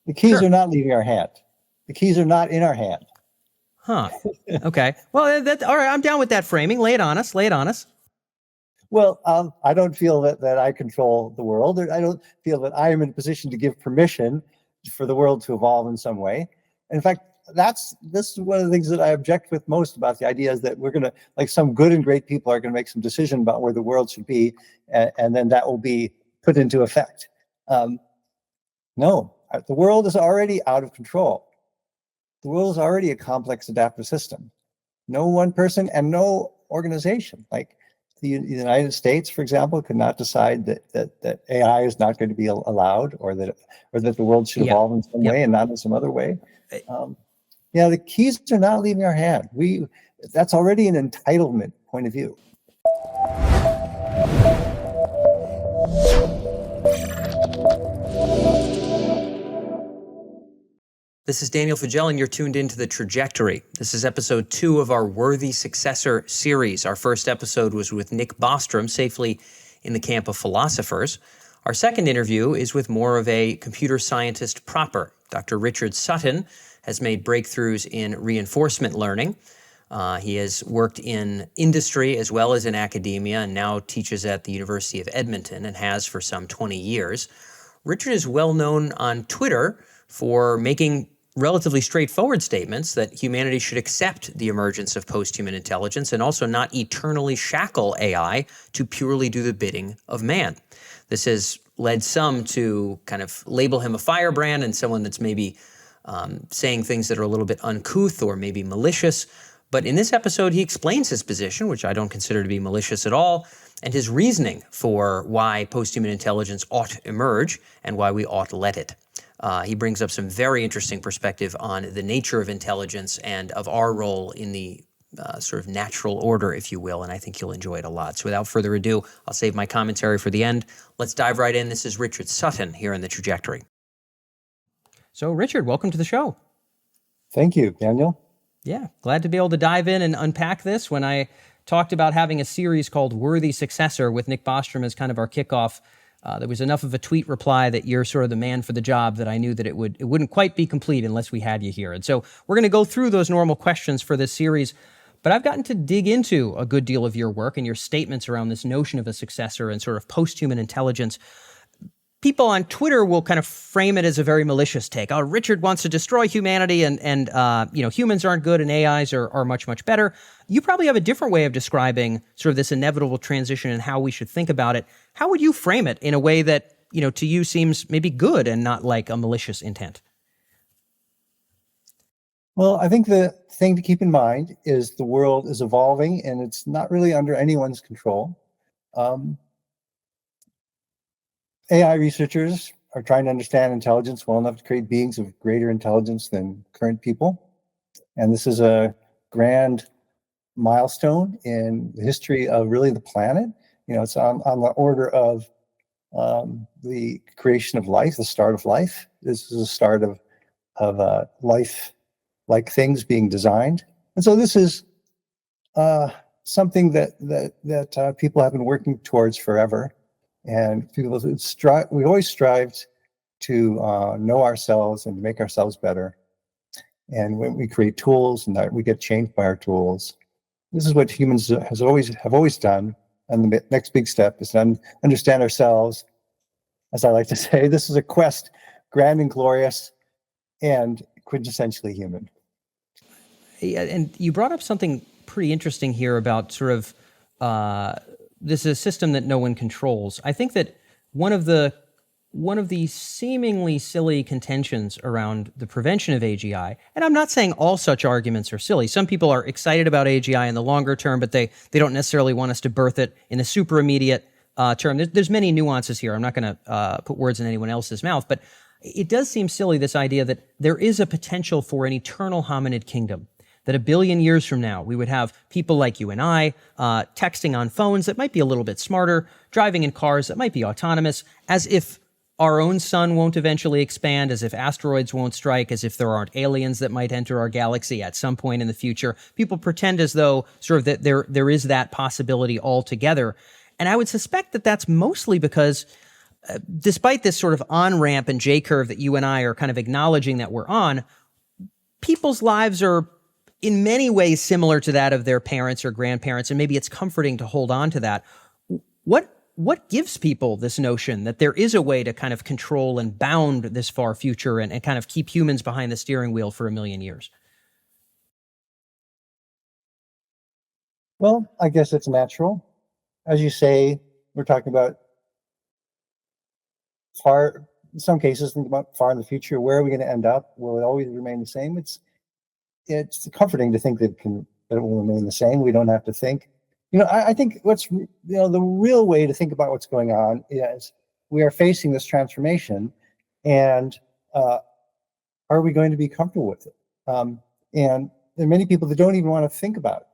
The keys are not leaving our hand. The keys are not in our hand. Huh. Okay. Well, all right. I'm down with that framing. Lay it on us. Well, I don't feel that I control the world. I don't feel that I am in a position to give permission for the world to evolve in some way. In fact, this is one of the things that I object with most about the idea is that we're going to, like, some good and great people are going to make some decision about where the world should be, and then that will be put into effect. No, the world is already out of control. The world is already a complex adaptive system. No one person and no organization, like the United States, for example, could not decide that AI is not going to be allowed, or that the world should evolve in some way and not in some other way. The keys are not leaving our hand. That's already an entitlement point of view. This is Daniel Fagel, and you're tuned into The Trajectory. This is episode 2 of our Worthy Successor series. Our first episode was with Nick Bostrom, safely in the camp of philosophers. Our second interview is with more of a computer scientist proper. Dr. Richard Sutton has made breakthroughs in reinforcement learning. He has worked in industry as well as in academia, and now teaches at the University of Edmonton, and has for some 20 years. Richard is well known on Twitter for making relatively straightforward statements that humanity should accept the emergence of posthuman intelligence and also not eternally shackle AI to purely do the bidding of man. This has led some to kind of label him a firebrand and someone that's maybe saying things that are a little bit uncouth or maybe malicious. But in this episode, he explains his position, which I don't consider to be malicious at all, and his reasoning for why posthuman intelligence ought to emerge and why we ought to let it. He brings up some very interesting perspective on the nature of intelligence and of our role in the sort of natural order, if you will, and I think you'll enjoy it a lot. So without further ado, I'll save my commentary for the end. Let's dive right in. This is Richard Sutton here in The Trajectory. So Richard, welcome to the show. Thank you, Daniel. Yeah, glad to be able to dive in and unpack this. When I talked about having a series called Worthy Successor with Nick Bostrom as kind of our kickoff, there was enough of a tweet reply that you're sort of the man for the job that I knew that it wouldn't quite be complete unless we had you here. And so we're going to go through those normal questions for this series, but I've gotten to dig into a good deal of your work and your statements around this notion of a successor and sort of posthuman intelligence. People on Twitter will kind of frame it as a very malicious take. Oh, Richard wants to destroy humanity and humans aren't good and AIs are much, much better. You probably have a different way of describing sort of this inevitable transition and how we should think about it. How would you frame it in a way that, to you seems maybe good and not like a malicious intent? Well, I think the thing to keep in mind is the world is evolving and it's not really under anyone's control. AI researchers are trying to understand intelligence well enough to create beings of greater intelligence than current people. And this is a grand milestone in the history of really the planet. It's on the order of the creation of life, the start of life. This is the start of life-like things being designed. And so this is something that people have been working towards forever. And we always strived to know ourselves and to make ourselves better. And when we create tools and that we get changed by our tools, this is what humans have always done. And the next big step is to understand ourselves. As I like to say, this is a quest, grand and glorious, and quintessentially human. Yeah, and you brought up something pretty interesting here about sort of this is a system that no one controls. I think that one of the seemingly silly contentions around the prevention of AGI, and I'm not saying all such arguments are silly. Some people are excited about AGI in the longer term, but they don't necessarily want us to birth it in the super immediate term. There's many nuances here. I'm not going to put words in anyone else's mouth, but it does seem silly, this idea that there is a potential for an eternal hominid kingdom. That 1 billion years from now, we would have people like you and I texting on phones that might be a little bit smarter, driving in cars that might be autonomous, as if our own sun won't eventually expand, as if asteroids won't strike, as if there aren't aliens that might enter our galaxy at some point in the future. People pretend as though sort of that there is that possibility altogether. And I would suspect that that's mostly because despite this sort of on-ramp and J-curve that you and I are kind of acknowledging that we're on, people's lives are in many ways similar to that of their parents or grandparents, and maybe it's comforting to hold on to that. What gives people this notion that there is a way to kind of control and bound this far future and kind of keep humans behind the steering wheel for a million years? Well, I guess it's natural. As you say, we're talking about far, in some cases, think about far in the future. Where are we going to end up? Will it always remain the same? It's comforting to think that it will remain the same. We don't have to think. I think the real way to think about what's going on is we are facing this transformation, and are we going to be comfortable with it? And there are many people that don't even want to think about it.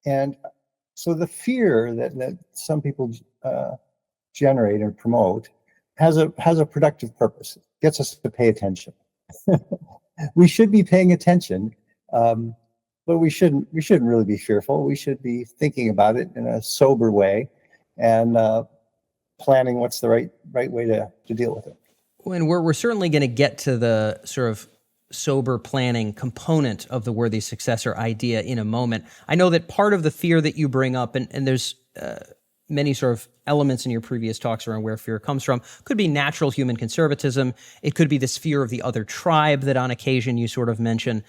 And so the fear that some people generate and promote has a productive purpose. It gets us to pay attention. We should be paying attention. But we shouldn't really be fearful. We should be thinking about it in a sober way and planning what's the right way to deal with it. And we're certainly going to get to the sort of sober planning component of the worthy successor idea in a moment. I know that part of the fear that you bring up, and there's many sort of elements in your previous talks around where fear comes from, could be natural human conservatism. It could be this fear of the other tribe that on occasion you sort of mention.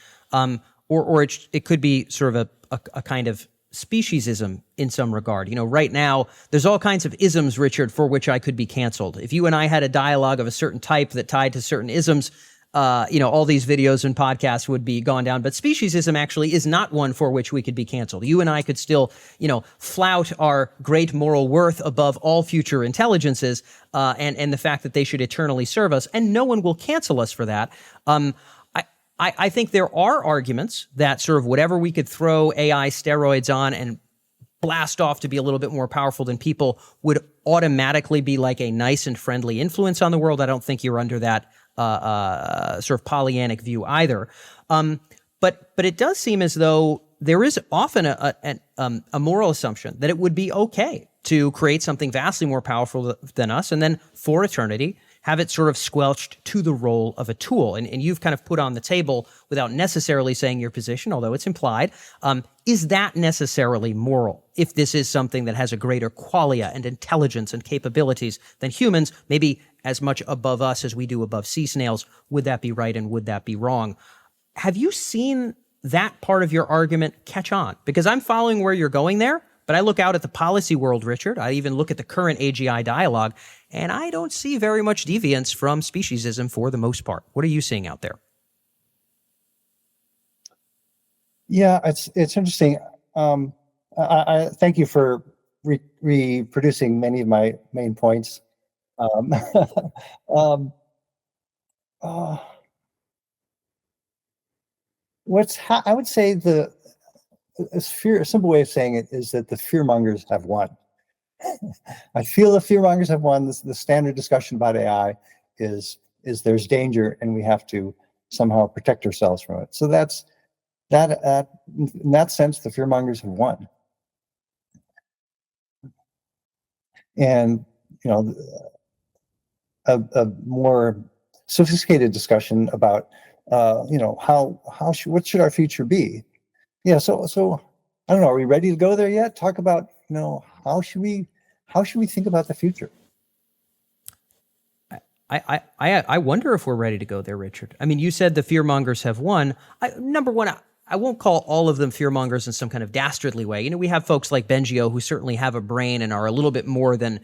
Or it could be sort of a kind of speciesism in some regard. Right now, there's all kinds of isms, Richard, for which I could be canceled. If you and I had a dialogue of a certain type that tied to certain isms, all these videos and podcasts would be gone down. But speciesism actually is not one for which we could be canceled. You and I could still, flout our great moral worth above all future intelligences, and the fact that they should eternally serve us, and no one will cancel us for that. I think there are arguments that sort of whatever we could throw AI steroids on and blast off to be a little bit more powerful than people would automatically be like a nice and friendly influence on the world. I don't think you're under that sort of Pollyannic view either. But it does seem as though there is often a moral assumption that it would be okay to create something vastly more powerful than us, and then for eternity have it sort of squelched to the role of a tool. And you've kind of put on the table, without necessarily saying your position, although it's implied, is that necessarily moral? If this is something that has a greater qualia and intelligence and capabilities than humans, maybe as much above us as we do above sea snails, would that be right and would that be wrong? Have you seen that part of your argument catch on? Because I'm following where you're going there, but I look out at the policy world, Richard. I even look at the current AGI dialogue, and I don't see very much deviance from speciesism for the most part. What are you seeing out there? Yeah, it's interesting. I thank you for reproducing many of my main points. I would say a simple way of saying it is that the fearmongers have won. I feel the fearmongers have won. The standard discussion about AI is there's danger and we have to somehow protect ourselves from it. So that's that. In that sense, the fearmongers have won. And a more sophisticated discussion about what should our future be? Yeah, so I don't know. Are we ready to go there yet? Talk about how should we think about the future? I wonder if we're ready to go there, Richard. I mean, you said the fearmongers have won. Number one, I won't call all of them fearmongers in some kind of dastardly way. We have folks like Bengio who certainly have a brain and are a little bit more than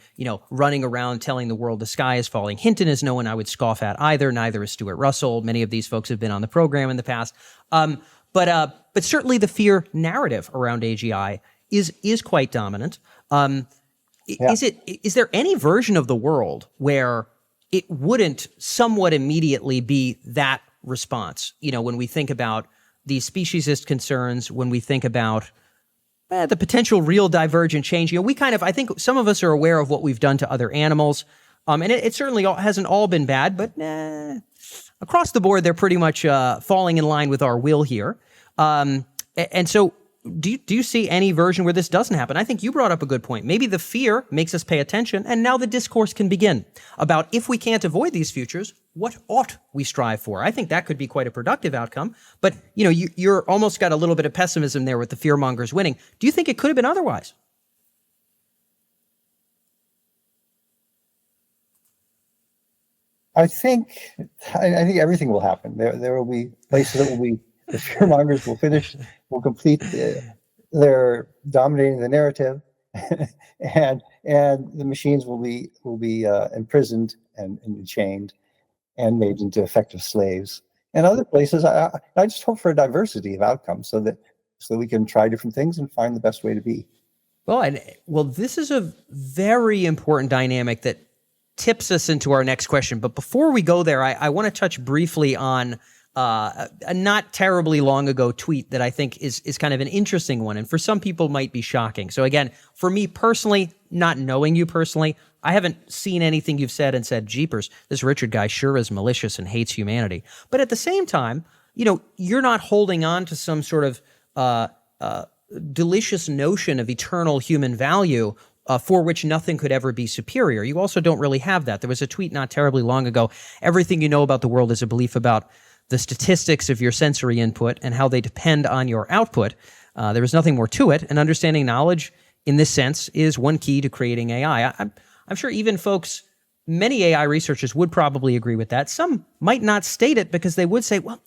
running around telling the world the sky is falling. Hinton is no one I would scoff at either. Neither is Stuart Russell. Many of these folks have been on the program in the past. But certainly the fear narrative around AGI is quite dominant. Is there any version of the world where it wouldn't somewhat immediately be that response? When we think about these speciesist concerns, when we think about the potential real divergent change, I think some of us are aware of what we've done to other animals, and it certainly hasn't all been bad, but across the board, they're pretty much falling in line with our will here. And so do you see any version where this doesn't happen? I think you brought up a good point. Maybe the fear makes us pay attention, and now the discourse can begin about if we can't avoid these futures, what ought we strive for? I think that could be quite a productive outcome. But you're almost got a little bit of pessimism there with the fear mongers winning. Do you think it could have been otherwise? I think everything will happen. There will be places that will be the fearmongers will complete their dominating the narrative, and the machines will be imprisoned and chained and made into effective slaves. And other places, I just hope for a diversity of outcomes so that we can try different things and find the best way to be. Well, this is a very important dynamic that tips us into our next question. But before we go there, I want to touch briefly on a not terribly long ago tweet that I think is kind of an interesting one, and for some people might be shocking. So again, for me personally, not knowing you personally, I haven't seen anything you've said and said, jeepers, this Richard guy sure is malicious and hates humanity. But at the same time, you're not holding on to some sort of delicious notion of eternal human value for which nothing could ever be superior. You also don't really have that. There was a tweet not terribly long ago, everything you know about the world is a belief about the statistics of your sensory input and how they depend on your output. There is nothing more to it, and understanding knowledge in this sense is one key to creating AI. I'm sure even many AI researchers would probably agree with that. Some might not state it because they would say, well,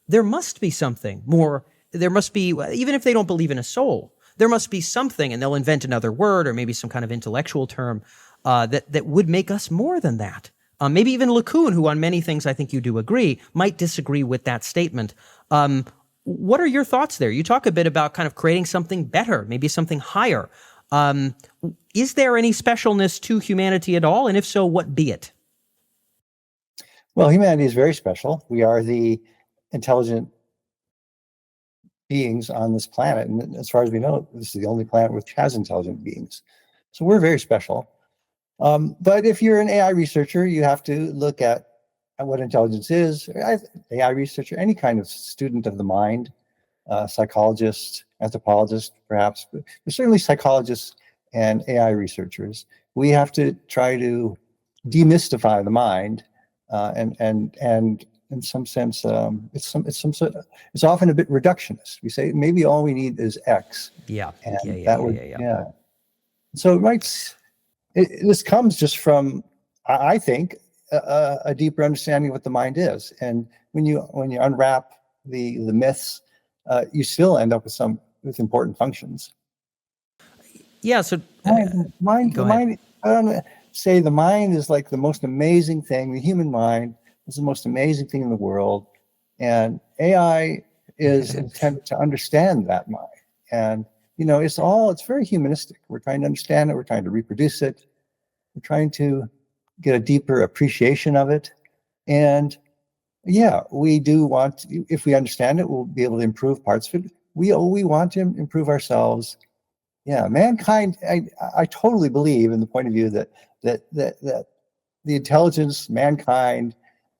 there must be something more. There must be, even if they don't believe in a soul, there must be something, and they'll invent another word or maybe some kind of intellectual term that would make us more than that. Maybe even LeCun, who on many things I think you do agree, might disagree with that statement. What are your thoughts there? You talk a bit about kind of creating something better, maybe something higher. Is there any specialness to humanity at all? And if so, what be it? Well, humanity is very special. We are the intelligent beings on this planet. And as far as we know, this is the only planet which has intelligent beings. So we're very special. But if you're an AI researcher, you have to look at what intelligence is. AI researcher, any kind of student of the mind, psychologist, anthropologist, perhaps, but certainly psychologists and AI researchers. We have to try to demystify the mind, and in some sense, it's often a bit reductionist. We say maybe all we need is X. Yeah. Yeah. So this comes just from, I think, a deeper understanding of what the mind is. And when you unwrap the myths, you still end up with important functions. Yeah. So the mind. I don't say the mind is like the most amazing thing. The human mind is the most amazing thing in the world, and AI is intended to understand that mind. And it's very humanistic. We're trying to understand it. We're trying to reproduce it. We're trying to get a deeper appreciation of it. And yeah, we do want, if we understand it, we'll be able to improve parts of it. We want to improve ourselves. Yeah, mankind, I totally believe in the point of view that the intelligence, mankind,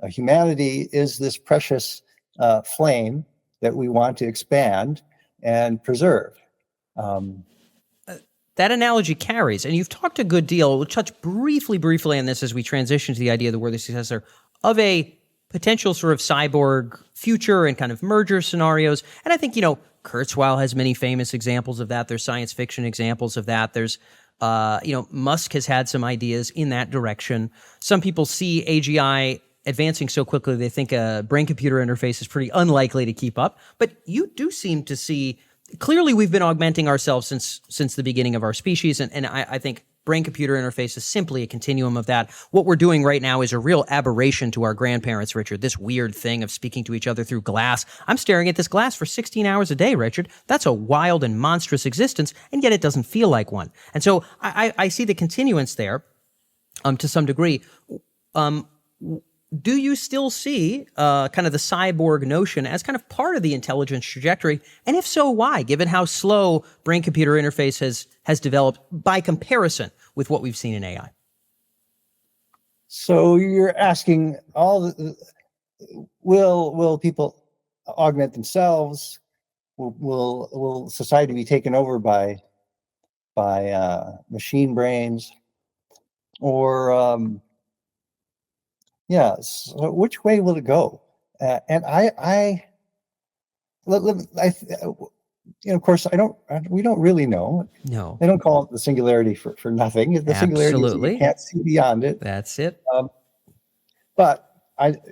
humanity is this precious flame that we want to expand and preserve. That analogy carries, and you've talked a good deal. We'll touch briefly on this as we transition to the idea of the worthy successor of a potential sort of cyborg future and kind of merger scenarios. And I think, Kurzweil has many famous examples of that. There's science fiction examples of that. There's, Musk has had some ideas in that direction. Some people see AGI advancing so quickly they think a brain-computer interface is pretty unlikely to keep up. But you do seem to see, clearly we've been augmenting ourselves since the beginning of our species, and I think brain-computer interface is simply a continuum of that. What we're doing right now is a real aberration to our grandparents, Richard, this weird thing of speaking to each other through glass. I'm staring at this glass for 16 hours a day, Richard. That's a wild and monstrous existence, and yet it doesn't feel like one. And so I see the continuance there to some degree. Do you still see kind of the cyborg notion as kind of part of the intelligence trajectory? And if so, why, given how slow brain-computer interface has developed by comparison with what we've seen in AI? So you're asking will people augment themselves? will society be taken over by machine brains, or so which way will it go? And of course, we don't really know. No. They don't call it the singularity for nothing. The singularity is that you can't see beyond it. That's it. But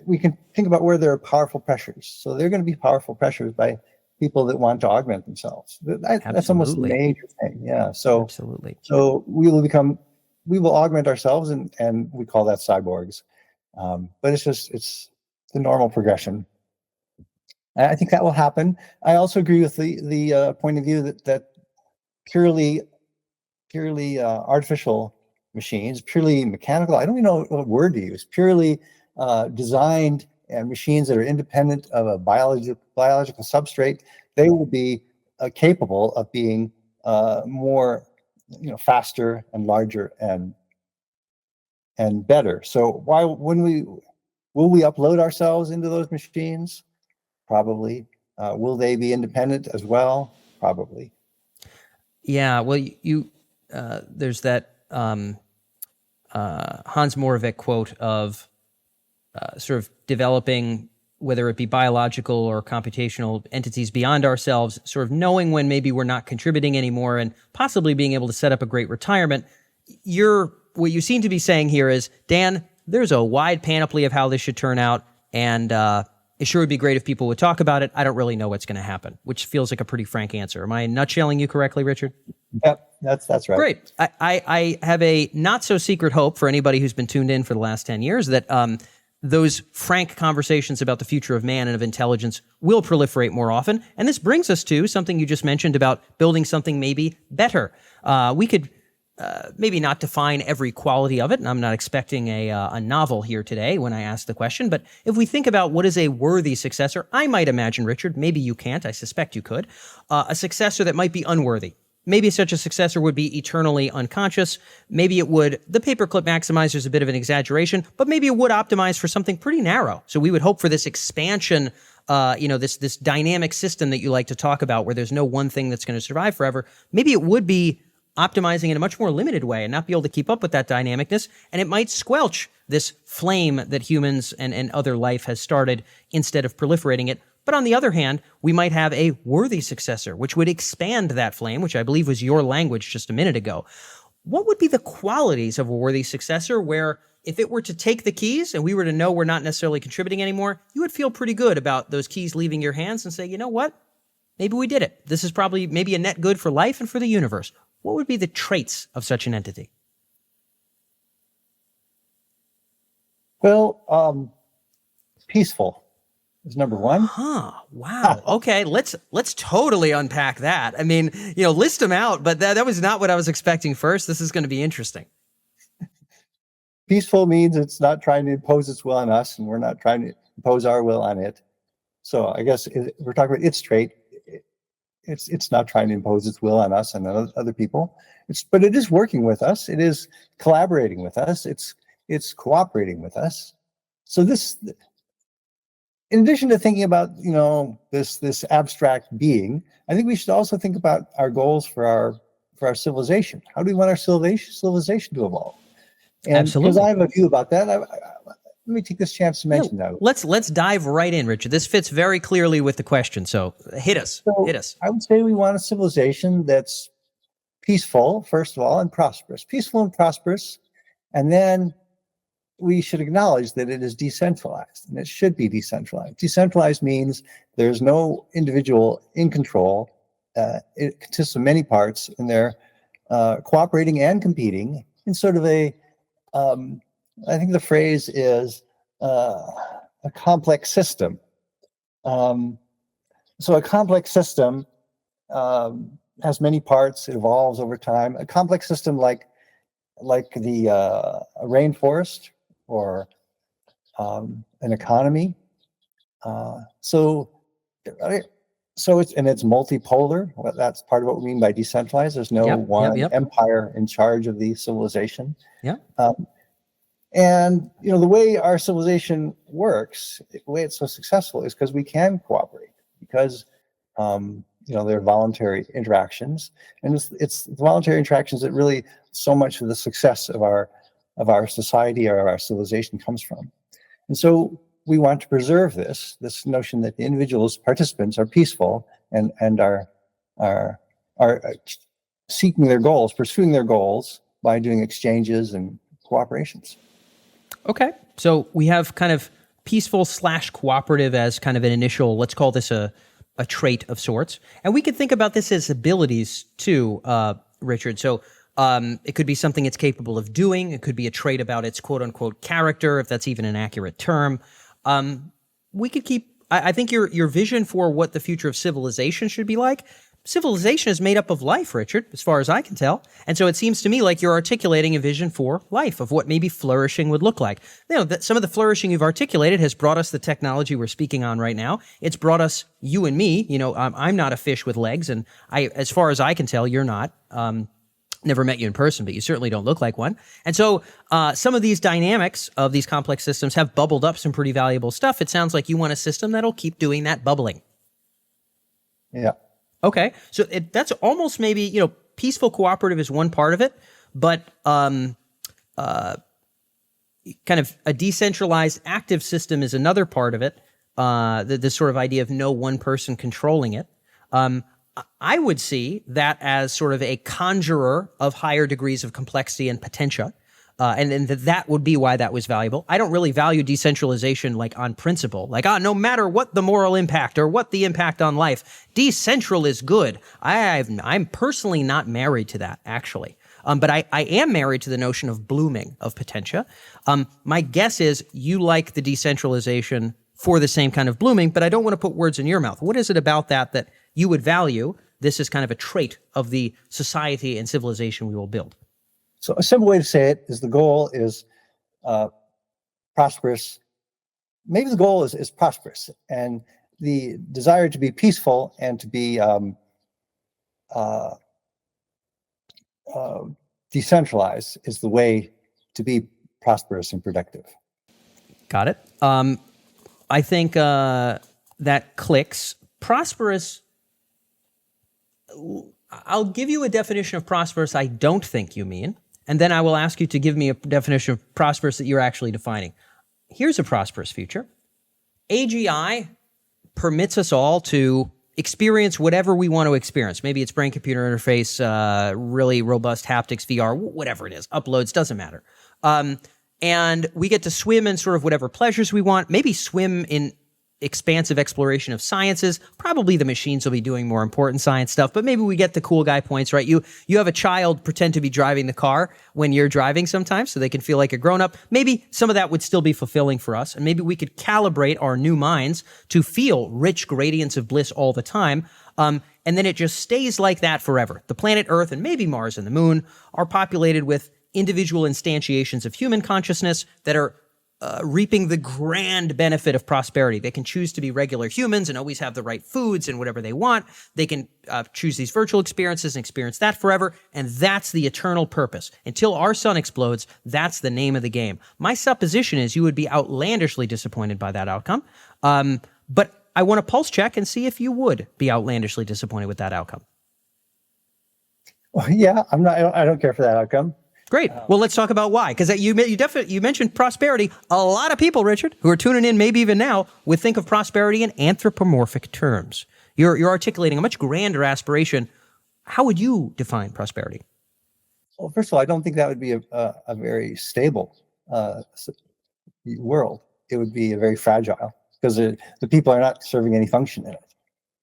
we can think about where there are powerful pressures. So there are going to be powerful pressures by people that want to augment themselves. That's almost a major thing. Yeah. So absolutely. So we will augment ourselves, and we call that cyborgs. But it's the normal progression. I think that will happen. I also agree with the point of view that purely artificial machines, purely mechanical, I don't even know what word to use, purely designed and machines that are independent of a biological substrate, they will be capable of being more, faster and larger and better. So will we upload ourselves into those machines? Probably. Will they be independent as well? Probably. Yeah. Well, there's that Hans Moravec quote of sort of developing, whether it be biological or computational entities beyond ourselves, sort of knowing when maybe we're not contributing anymore and possibly being able to set up a great retirement. What you seem to be saying here is, Dan, there's a wide panoply of how this should turn out, and it sure would be great if people would talk about it. I don't really know what's going to happen, which feels like a pretty frank answer. Am I nutshelling you correctly, Richard? Yep, that's right. Great. I have a not-so-secret hope for anybody who's been tuned in for the last 10 years that those frank conversations about the future of man and of intelligence will proliferate more often. And this brings us to something you just mentioned about building something maybe better. We could maybe not define every quality of it, and I'm not expecting a novel here today when I ask the question, but if we think about what is a worthy successor, I might imagine, Richard, maybe you can't, I suspect you could, a successor that might be unworthy. Maybe such a successor would be eternally unconscious. Maybe the paperclip maximizer is a bit of an exaggeration, but maybe it would optimize for something pretty narrow. So we would hope for this expansion, this dynamic system that you like to talk about where there's no one thing that's going to survive forever. Maybe it would be optimizing in a much more limited way and not be able to keep up with that dynamicness. And it might squelch this flame that humans and other life has started instead of proliferating it. But on the other hand, we might have a worthy successor, which would expand that flame, which I believe was your language just a minute ago. What would be the qualities of a worthy successor where if it were to take the keys and we were to know we're not necessarily contributing anymore, you would feel pretty good about those keys leaving your hands and say, you know what? Maybe we did it. This is probably maybe a net good for life and for the universe. What would be the traits of such an entity? Well, peaceful is number one. Huh. Wow. Okay. Let's totally unpack that. I mean, list them out, but that was not what I was expecting first. This is going to be interesting. Peaceful means it's not trying to impose its will on us, and we're not trying to impose our will on it. So I guess if we're talking about its trait, it's not trying to impose its will on us and other people. But it is working with us. It is collaborating with us. It's cooperating with us. So this, in addition to thinking about this abstract being, I think we should also think about our goals for our civilization. How do we want our civilization to evolve? And absolutely, because I have a view about that, let me take this chance to mention that. Let's dive right in, Richard. This fits very clearly with the question. So hit us. I would say we want a civilization that's peaceful, first of all, and prosperous. Peaceful and prosperous, and then we should acknowledge that it is decentralized, and it should be decentralized. Decentralized means there's no individual in control. It consists of many parts, and they're cooperating and competing in sort of I think the phrase is a complex system. So a complex system has many parts. It evolves over time. A complex system like the rainforest or an economy. So it's multipolar. Well, that's part of what we mean by decentralized. There's no one empire in charge of the civilization. Yeah. And the way our civilization works, the way it's so successful, is because we can cooperate. Because they're voluntary interactions, and it's the voluntary interactions that really so much of the success of our society or our civilization comes from. And so we want to preserve this notion that the individuals, participants, are peaceful and are seeking their goals, pursuing their goals by doing exchanges and cooperations. Okay, so we have kind of peaceful / cooperative as kind of an initial, let's call this a trait of sorts. And we could think about this as abilities too, Richard. So it could be something it's capable of doing. It could be a trait about its quote unquote character, if that's even an accurate term. We could keep, I think your vision for what the future of civilization should be like, civilization is made up of life, Richard, as far as I can tell. And so it seems to me like you're articulating a vision for life, of what maybe flourishing would look like. That some of the flourishing you've articulated has brought us the technology we're speaking on right now. It's brought us, you and me, I'm not a fish with legs, and as far as I can tell, you're not. Never met you in person, but you certainly don't look like one. And so some of these dynamics of these complex systems have bubbled up some pretty valuable stuff. It sounds like you want a system that'll keep doing that bubbling. Yeah. Okay, so that's almost maybe, peaceful cooperative is one part of it, but kind of a decentralized active system is another part of it, this sort of idea of no one person controlling it. I would see that as sort of a conjurer of higher degrees of complexity and potentia, and that would be why that was valuable. I don't really value decentralization like on principle, like, no matter what the moral impact or what the impact on life, decentral is good. I'm personally not married to that, actually. But I am married to the notion of blooming, of potentia. My guess is you like the decentralization for the same kind of blooming, but I don't want to put words in your mouth. What is it about that you would value? This is kind of a trait of the society and civilization we will build. So a simple way to say it is the goal is prosperous. Maybe the goal is prosperous, and the desire to be peaceful and to be decentralized is the way to be prosperous and productive. Got it. I think that clicks. Prosperous, I'll give you a definition of prosperous I don't think you mean, and then I will ask you to give me a definition of prosperous that you're actually defining. Here's a prosperous future. AGI permits us all to experience whatever we want to experience. Maybe it's brain-computer interface, really robust haptics, VR, whatever it is, uploads, doesn't matter. And we get to swim in sort of whatever pleasures we want, maybe swim in expansive exploration of sciences. Probably the machines will be doing more important science stuff, but maybe we get the cool guy points, right? You have a child pretend to be driving the car when you're driving sometimes so they can feel like a grown-up. Maybe some of that would still be fulfilling for us, and maybe we could calibrate our new minds to feel rich gradients of bliss all the time, and then it just stays like that forever. The planet Earth and maybe Mars and the Moon are populated with individual instantiations of human consciousness that are reaping the grand benefit of prosperity. They can choose to be regular humans and always have the right foods and whatever they want. They can choose these virtual experiences and experience that forever, and that's the eternal purpose. Until our sun explodes, that's the name of the game. My supposition is you would be outlandishly disappointed by that outcome, but I want to pulse check and see if you would be outlandishly disappointed with that outcome. Well, yeah, I'm not. I don't care for that outcome. Great. Well, let's talk about why. Because you mentioned prosperity. A lot of people, Richard, who are tuning in, maybe even now, would think of prosperity in anthropomorphic terms. You're articulating a much grander aspiration. How would you define prosperity? Well, first of all, I don't think that would be a very stable world. It would be very fragile because the people are not serving any function in it.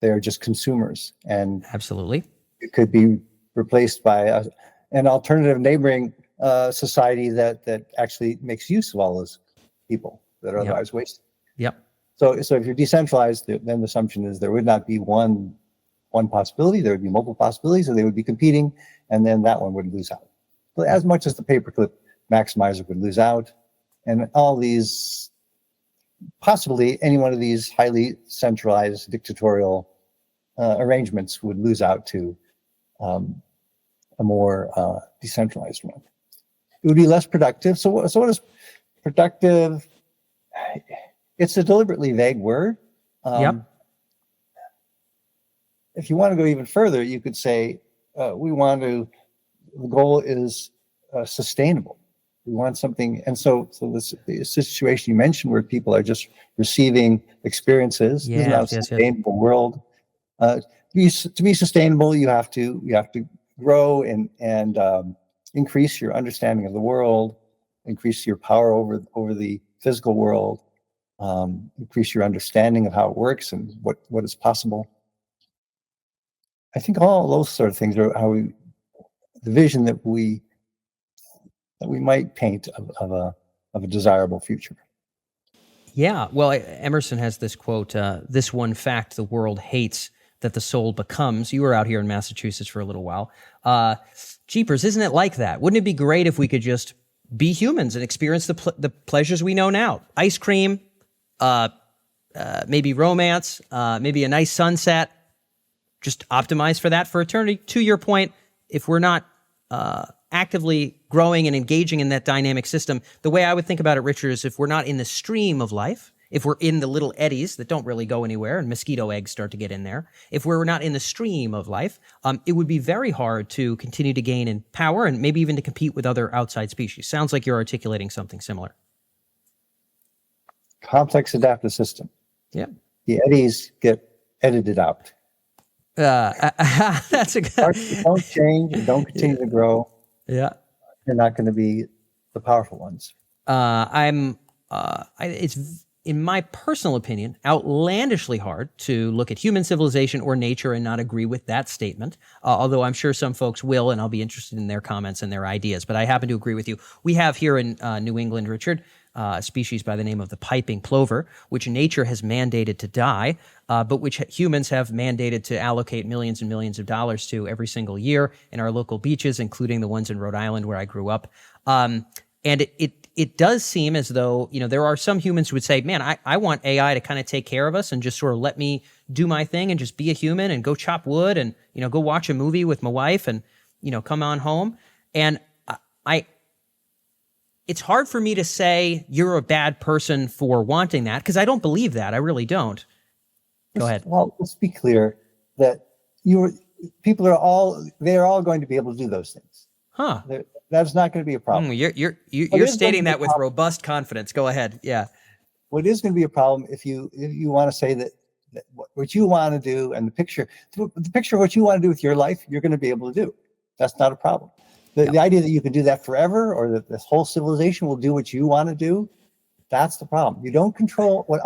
They are just consumers, and absolutely, it could be replaced by an alternative neighboring society that actually makes use of all those people that are otherwise wasted. Yep. So if you're decentralized, then the assumption is there would not be one possibility. There would be multiple possibilities, and they would be competing, and then that one would lose out. But as much as the paperclip maximizer would lose out, and all these, possibly any one of these highly centralized dictatorial arrangements would lose out to a more decentralized one. It would be less productive. So what is productive? It's a deliberately vague word. if you want to go even further, you could say the goal is sustainable. We want something, and so the situation you mentioned where people are just receiving experiences is not a sustainable world. To be sustainable, you have to grow and increase your understanding of the world, increase your power over the physical world, increase your understanding of how it works and what is possible. I think all those sort of things are the vision that we might paint of a desirable future. Yeah, well, Emerson has this quote, this one fact the world hates that the soul becomes. You were out here in Massachusetts for a little while. Jeepers, isn't it like that? Wouldn't it be great if we could just be humans and experience the pleasures we know now? Ice cream, maybe romance, maybe a nice sunset. Just optimize for that for eternity. To your point, if we're not actively growing and engaging in that dynamic system, the way I would think about it, Richard, is if we're not in the stream of life, if we're in the little eddies that don't really go anywhere and mosquito eggs start to get in there, if we're not in the stream of life, it would be very hard to continue to gain in power and maybe even to compete with other outside species. Sounds like you're articulating something similar. Complex adaptive system. Yeah. The eddies get edited out. That's a good... Don't change and don't continue to grow. Yeah. You're not going to be the powerful ones. It's, in my personal opinion, outlandishly hard to look at human civilization or nature and not agree with that statement, although I'm sure some folks will, and I'll be interested in their comments and their ideas. But I happen to agree with you. We have here in New England, Richard, a species by the name of the piping plover, which nature has mandated to die, but which humans have mandated to allocate millions and millions of dollars to every single year in our local beaches, including the ones in Rhode Island where I grew up. And it does seem as though, there are some humans who would say, man, I want AI to kind of take care of us and just sort of let me do my thing and just be a human and go chop wood and, go watch a movie with my wife and, come on home. And it's hard for me to say you're a bad person for wanting that because I don't believe that. I really don't. Go ahead. Well, let's be clear that people are all going to be able to do those things. Huh. That's not going to be a problem. You're stating that with robust confidence. Go ahead. Yeah. What is going to be a problem if you want to say that what you want to do and the picture of what you want to do with your life, you're going to be able to do. That's not a problem. The idea that you can do that forever or that this whole civilization will do what you want to do, that's the problem. You don't control what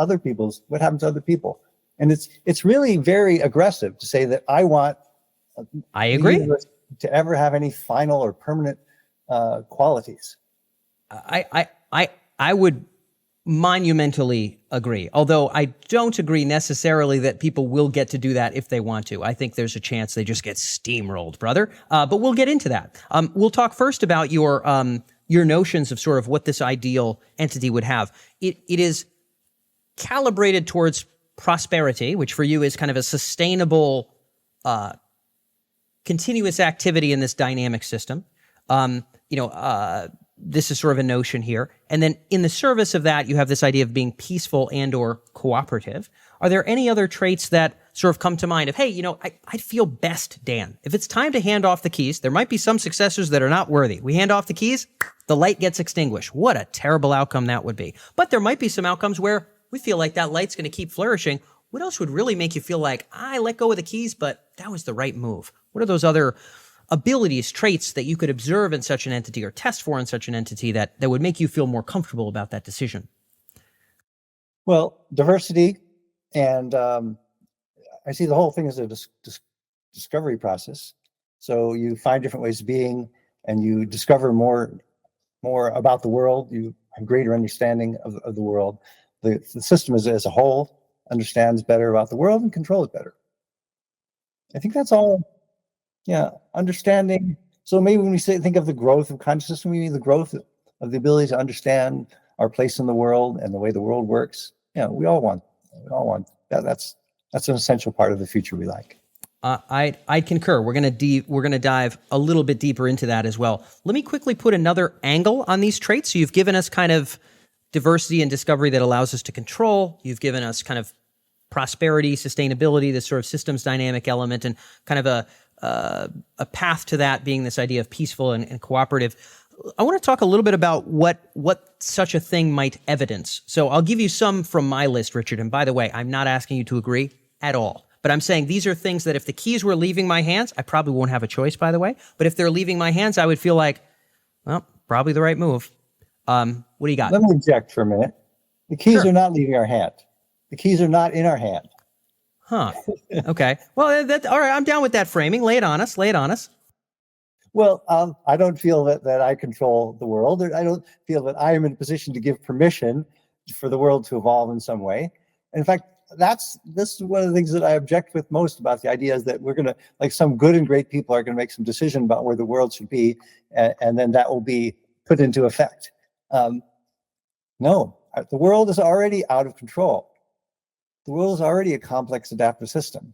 happens to other people. And it's really very aggressive to say that I want I agree to ever have any final or permanent qualities. I would monumentally agree, although I don't agree necessarily that people will get to do that if they want to. I think there's a chance they just get steamrolled, brother. But we'll get into that. We'll talk first about your notions of sort of what this ideal entity would have. It is calibrated towards prosperity, which for you is kind of a sustainable, continuous activity in this dynamic system. This is sort of a notion here. And then in the service of that, you have this idea of being peaceful and or cooperative. Are there any other traits that sort of come to mind of, hey, I'd feel best, Dan, if it's time to hand off the keys, there might be some successors that are not worthy. We hand off the keys, the light gets extinguished. What a terrible outcome that would be. But there might be some outcomes where we feel like that light's going to keep flourishing. What else would really make you feel like, I let go of the keys, but that was the right move? What are those other abilities, traits that you could observe in such an entity or test for in such an entity that would make you feel more comfortable about that decision? Well, diversity, and I see the whole thing as a discovery process. So you find different ways of being, and you discover more about the world. You have greater understanding of the world. The system as a whole understands better about the world and controls it better. I think that's all. Yeah, understanding. So maybe when we think of the growth of consciousness, we mean the growth of the ability to understand our place in the world and the way the world works. We all want that. That's an essential part of the future we like. I concur. We're gonna dive a little bit deeper into that as well. Let me quickly put another angle on these traits. So you've given us kind of diversity and discovery that allows us to control. You've given us kind of prosperity, sustainability, this sort of systems dynamic element, and kind of a path to that being this idea of peaceful and cooperative. I want to talk a little bit about what such a thing might evidence. So I'll give you some from my list, Richard. And by the way, I'm not asking you to agree at all. But I'm saying these are things that if the keys were leaving my hands, I probably won't have a choice, by the way. But if they're leaving my hands, I would feel like, well, probably the right move. What do you got? Let me object for a minute. The keys are not leaving our hand. The keys are not in our hand. Huh. Okay. Well, all right. I'm down with that framing. Lay it on us. Lay it on us. Well, I don't feel that I control the world. I don't feel that I am in a position to give permission for the world to evolve in some way. In fact, this is one of the things that I object with most about the idea is that we're going to, like, some good and great people are going to make some decision about where the world should be, and then that will be put into effect. No, the world is already out of control. The world is already a complex adaptive system.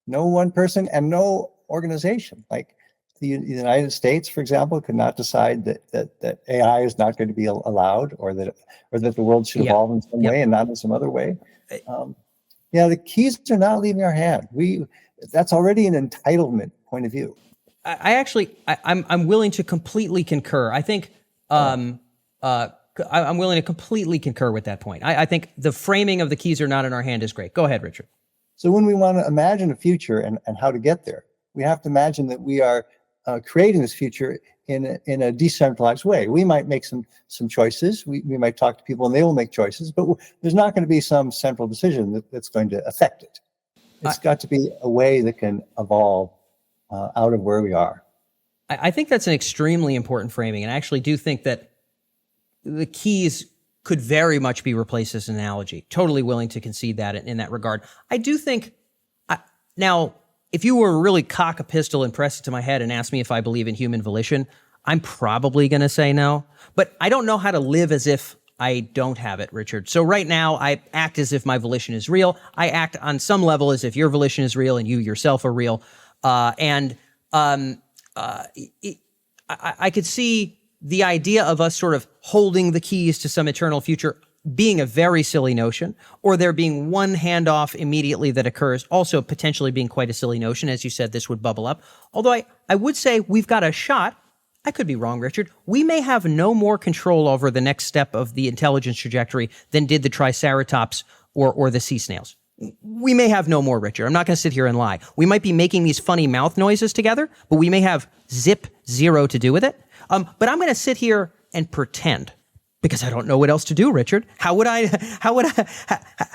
No one person and no organization, like the United States, for example, could not decide that AI is not going to be allowed, or that the world should evolve in some way and not in some other way. The keys are not leaving our hand. That's already an entitlement point of view. I'm willing to completely concur. I think I'm willing to completely concur with that point. I think the framing of the keys are not in our hand is great. Go ahead, Richard. So when we want to imagine a future and how to get there, we have to imagine that we are creating this future in a decentralized way. We might make some choices. We might talk to people and they will make choices, but there's not going to be some central decision that's going to affect it. It's got to be a way that can evolve out of where we are. I think that's an extremely important framing, and I actually do think that the keys could very much be replaced as an analogy. Totally willing to concede that in that regard. I do think, now, if you were to really cock a pistol and press it to my head and ask me if I believe in human volition, I'm probably going to say no. But I don't know how to live as if I don't have it, Richard. So right now, I act as if my volition is real. I act on some level as if your volition is real and you yourself are real. I could see the idea of us sort of holding the keys to some eternal future being a very silly notion, or there being one handoff immediately that occurs, also potentially being quite a silly notion. As you said, this would bubble up. Although I would say we've got a shot. I could be wrong, Richard. We may have no more control over the next step of the intelligence trajectory than did the Triceratops or the sea snails. We may have no more, Richard. I'm not going to sit here and lie. We might be making these funny mouth noises together, but we may have zero to do with it. But I'm going to sit here and pretend, because I don't know what else to do, Richard. How would I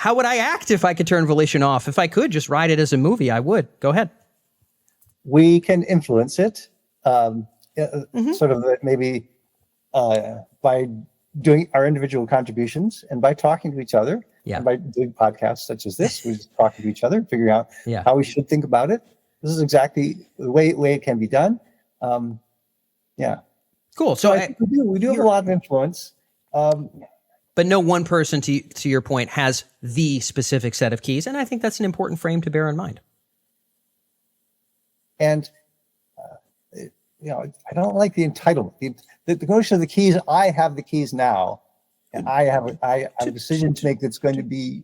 act if I could turn volition off? If I could just write it as a movie, I would. Go ahead. We can influence it, sort of maybe by doing our individual contributions and by talking to each other. Yeah. And by doing podcasts such as this, we're just talking to each other, figuring out how we should think about it. This is exactly the way it can be done. Cool. So I think we do have a lot of influence. But no one person, to your point, has the specific set of keys. And I think that's an important frame to bear in mind. And, I don't like the entitlement. The notion of the keys, I have the keys now, and I have a decision to make that's going to be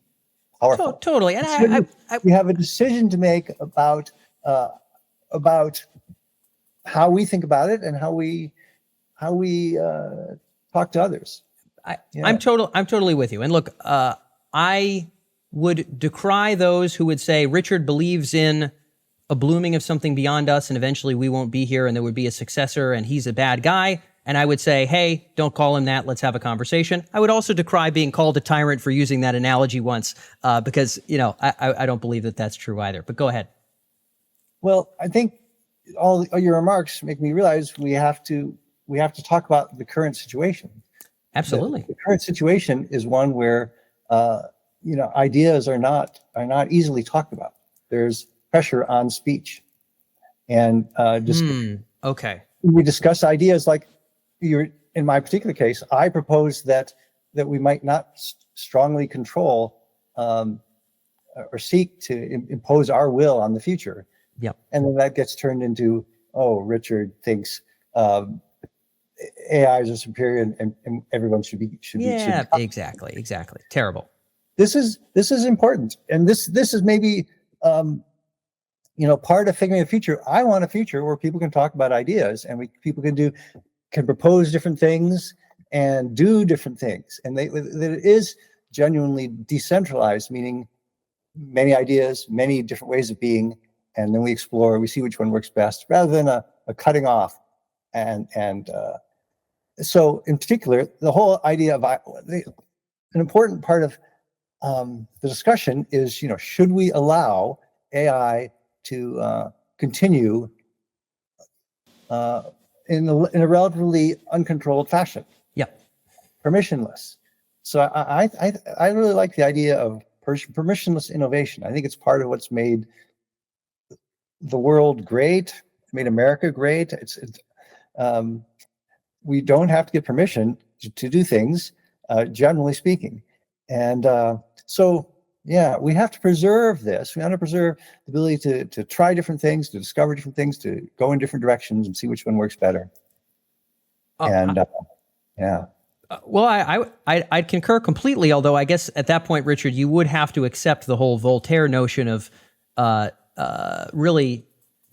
powerful. Totally. And we have a decision to make about how we think about it and how we talk to others. I'm totally with you. And look, I would decry those who would say Richard believes in a blooming of something beyond us, and eventually we won't be here, and there would be a successor, and he's a bad guy. And I would say, hey, don't call him that. Let's have a conversation. I would also decry being called a tyrant for using that analogy once, because I don't believe that that's true either. But go ahead. Well, I think all your remarks make me realize we have to talk about the current situation. Absolutely. The current situation is one where ideas are not easily talked about. There's pressure on speech, and okay. We discuss ideas like in my particular case, I propose that we might not strongly control or seek to impose our will on the future. Yep. And then that gets turned into, Richard thinks AIs are superior and everyone should be. Exactly. Terrible. this is important, and this is maybe part of figuring the future. I want a future where people can talk about ideas, and people can propose different things and do different things, and that it is genuinely decentralized, meaning many ideas, many different ways of being, and then we explore, we see which one works best, rather than a cutting off. And so in particular, the whole idea of an important part of the discussion is, should we allow AI to continue in a relatively uncontrolled fashion? Yeah, permissionless. So I really like the idea of permissionless innovation. I think it's part of what's made the world great, made America great. We don't have to get permission to do things, generally speaking. And so, yeah, we have to preserve this. We have to preserve the ability to try different things, to discover different things, to go in different directions and see which one works better. Yeah. Well, I'd concur completely, although I guess at that point, Richard, you would have to accept the whole Voltaire notion of really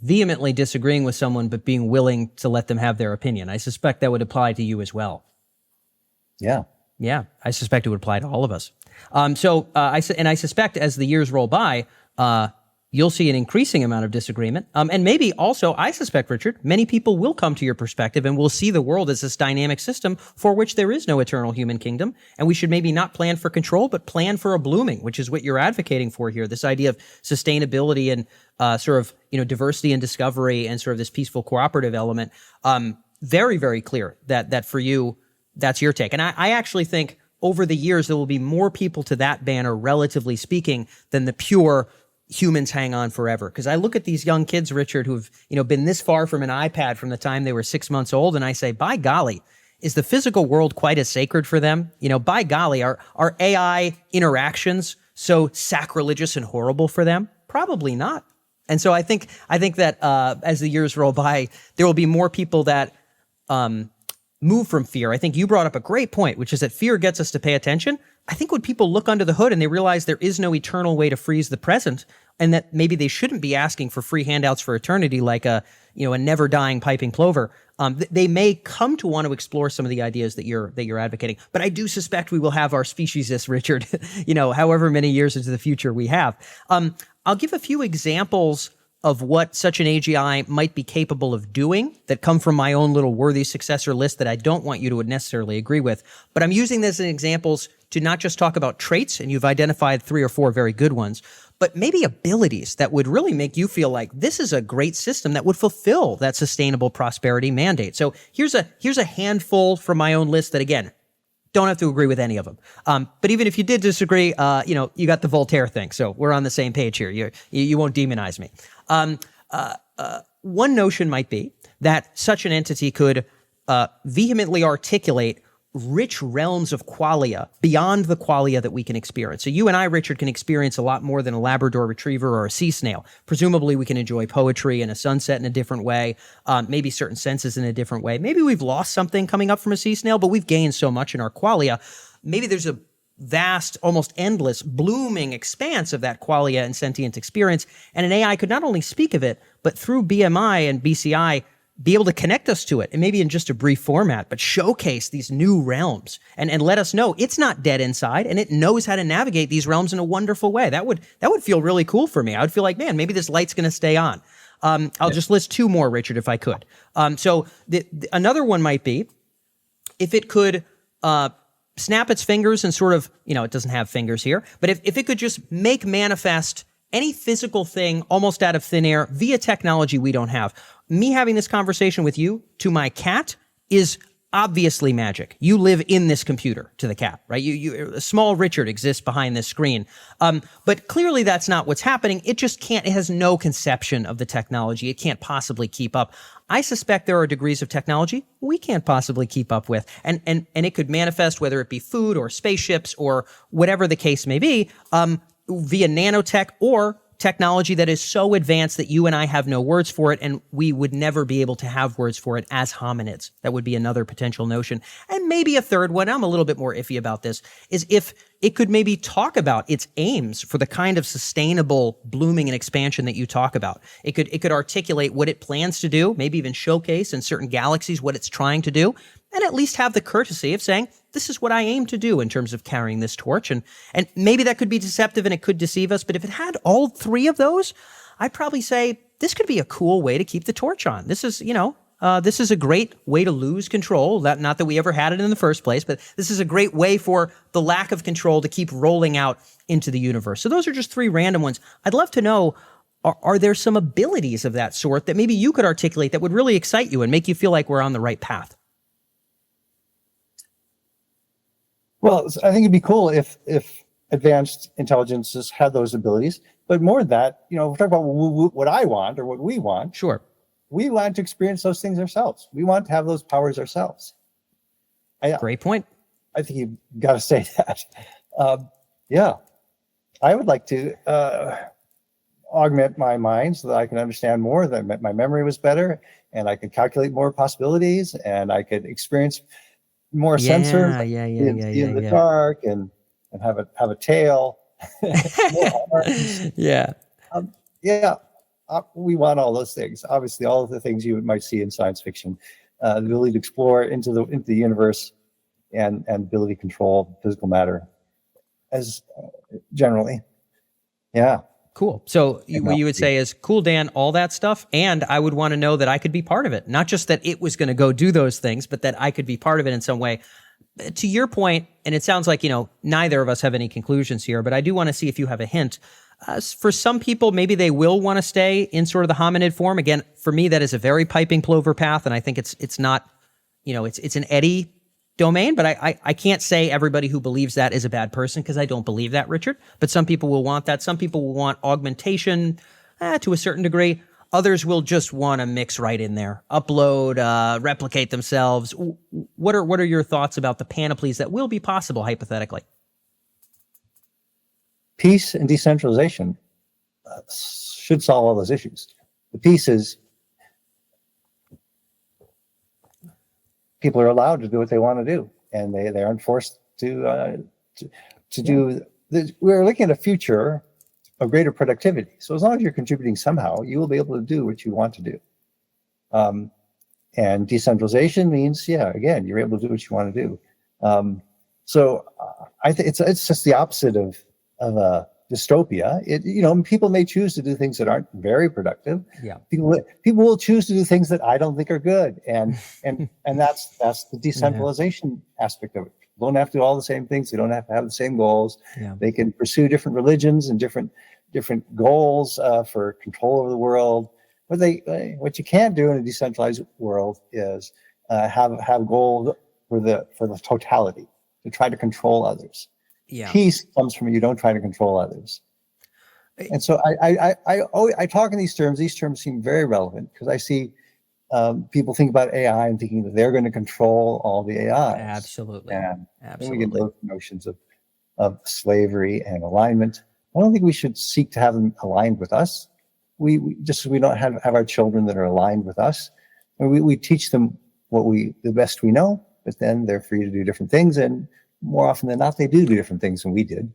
vehemently disagreeing with someone, but being willing to let them have their opinion. I suspect that would apply to you as well. Yeah. Yeah, I suspect it would apply to all of us. I suspect as the years roll by, you'll see an increasing amount of disagreement. And maybe also, I suspect, Richard, many people will come to your perspective and will see the world as this dynamic system for which there is no eternal human kingdom. And we should maybe not plan for control, but plan for a blooming, which is what you're advocating for here. This idea of sustainability and diversity and discovery and sort of this peaceful cooperative element. Very, very clear that for you, that's your take. And I actually think over the years, there will be more people to that banner, relatively speaking, than the pure humans hang on forever. Because I look at these young kids, Richard, who've been this far from an iPad from the time they were 6 months old, and I say, by golly, is the physical world quite as sacred for them? By golly, are AI interactions so sacrilegious and horrible for them? Probably not. And so I think that as the years roll by, there will be more people that move from fear. I think you brought up a great point, which is that fear gets us to pay attention. I think when people look under the hood and they realize there is no eternal way to freeze the present, and that maybe they shouldn't be asking for free handouts for eternity like a never dying piping plover, they may come to want to explore some of the ideas that you're advocating. But I do suspect we will have our speciesist, Richard, however many years into the future we have. I'll give a few examples of what such an AGI might be capable of doing that come from my own little worthy successor list that I don't want you to necessarily agree with. But I'm using this as examples to not just talk about traits, and you've identified 3 or 4 very good ones, but maybe abilities that would really make you feel like this is a great system that would fulfill that sustainable prosperity mandate. So here's a handful from my own list that, again, don't have to agree with any of them. But even if you did disagree, you got the Voltaire thing. So we're on the same page here. You won't demonize me. One notion might be that such an entity could vehemently articulate rich realms of qualia beyond the qualia that we can experience. So you and I, Richard, can experience a lot more than a Labrador retriever or a sea snail. Presumably we can enjoy poetry and a sunset in a different way, maybe certain senses in a different way. Maybe we've lost something coming up from a sea snail, but we've gained so much in our qualia. Maybe there's a vast, almost endless, blooming expanse of that qualia and sentient experience, and an AI could not only speak of it, but through BMI and BCI, be able to connect us to it, and maybe in just a brief format, but showcase these new realms and let us know it's not dead inside, and it knows how to navigate these realms in a wonderful way. That would feel really cool for me. I would feel like, man, maybe this light's going to stay on. I'll just list 2 more, Richard, if I could. Another one might be if it could snap its fingers and sort of, it doesn't have fingers here, but if it could just make manifest any physical thing almost out of thin air via technology we don't have. Me having this conversation with you to my cat is obviously magic. You live in this computer to the cat, right? A small Richard exists behind this screen. But clearly that's not what's happening. It just can't, it has no conception of the technology. It can't possibly keep up. I suspect there are degrees of technology we can't possibly keep up with. And it could manifest, whether it be food or spaceships or whatever the case may be, via nanotech or technology that is so advanced that you and I have no words for it, and we would never be able to have words for it as hominids. That would be another potential notion. And maybe a third one, I'm a little bit more iffy about this, is if it could maybe talk about its aims for the kind of sustainable blooming and expansion that you talk about. It could articulate what it plans to do, maybe even showcase in certain galaxies what it's trying to do, and at least have the courtesy of saying, this is what I aim to do in terms of carrying this torch. And maybe that could be deceptive and it could deceive us, but if it had all three of those, I'd probably say this could be a cool way to keep the torch on. This is, this is a great way to lose control. Not that we ever had it in the first place, but this is a great way for the lack of control to keep rolling out into the universe. So those are just three random ones. I'd love to know, are there some abilities of that sort that maybe you could articulate that would really excite you and make you feel like we're on the right path? Well, I think it'd be cool if advanced intelligences had those abilities. But more than that, we're talking about what I want or what we want. Sure. We want to experience those things ourselves. We want to have those powers ourselves. Great point. I think you've got to say that. Yeah. I would like to augment my mind so that I can understand more, that my memory was better, and I could calculate more possibilities, and I could experience more sensors in the dark and have a tail. We want all those things. Obviously, all of the things you might see in science fiction, the ability to explore into the universe, and ability to control physical matter, as generally. Yeah. Cool. So what you would say is, cool, Dan, all that stuff, and I would want to know that I could be part of it. Not just that it was going to go do those things, but that I could be part of it in some way. To your point, and it sounds like, neither of us have any conclusions here, but I do want to see if you have a hint. For some people, maybe they will want to stay in sort of the hominid form. Again, for me, that is a very piping plover path, and I think it's not, it's an eddy domain, but I can't say everybody who believes that is a bad person, because I don't believe that, Richard. But some people will want that. Some people will want augmentation to a certain degree. Others will just want to mix right in there, upload, replicate themselves. What are your thoughts about the panoplies that will be possible, hypothetically? Peace and decentralization should solve all those issues. The peace is people are allowed to do what they want to do, and they aren't forced to do. We're looking at a future of greater productivity. So as long as you're contributing somehow, you will be able to do what you want to do. And decentralization means, again, you're able to do what you want to do. So I think it's just the opposite of a dystopia. People may choose to do things that aren't very productive. Yeah. People will choose to do things that I don't think are good, and that's the decentralization aspect of it. People don't have to do all the same things. They don't have to have the same goals. Yeah. They can pursue different religions and different goals for control over the world. But what you can't do in a decentralized world is have goals for the totality, to try to control others. Yeah. Peace comes from you don't try to control others. And so I talk in these terms. These terms seem very relevant because I see people think about AI and thinking that they're going to control all the AI. Absolutely. And then we get those notions of slavery and alignment. I don't think we should seek to have them aligned with us. We don't have our children that are aligned with us. And we teach them the best we know, but then they're free to do different things, and more often than not, they do different things than we did.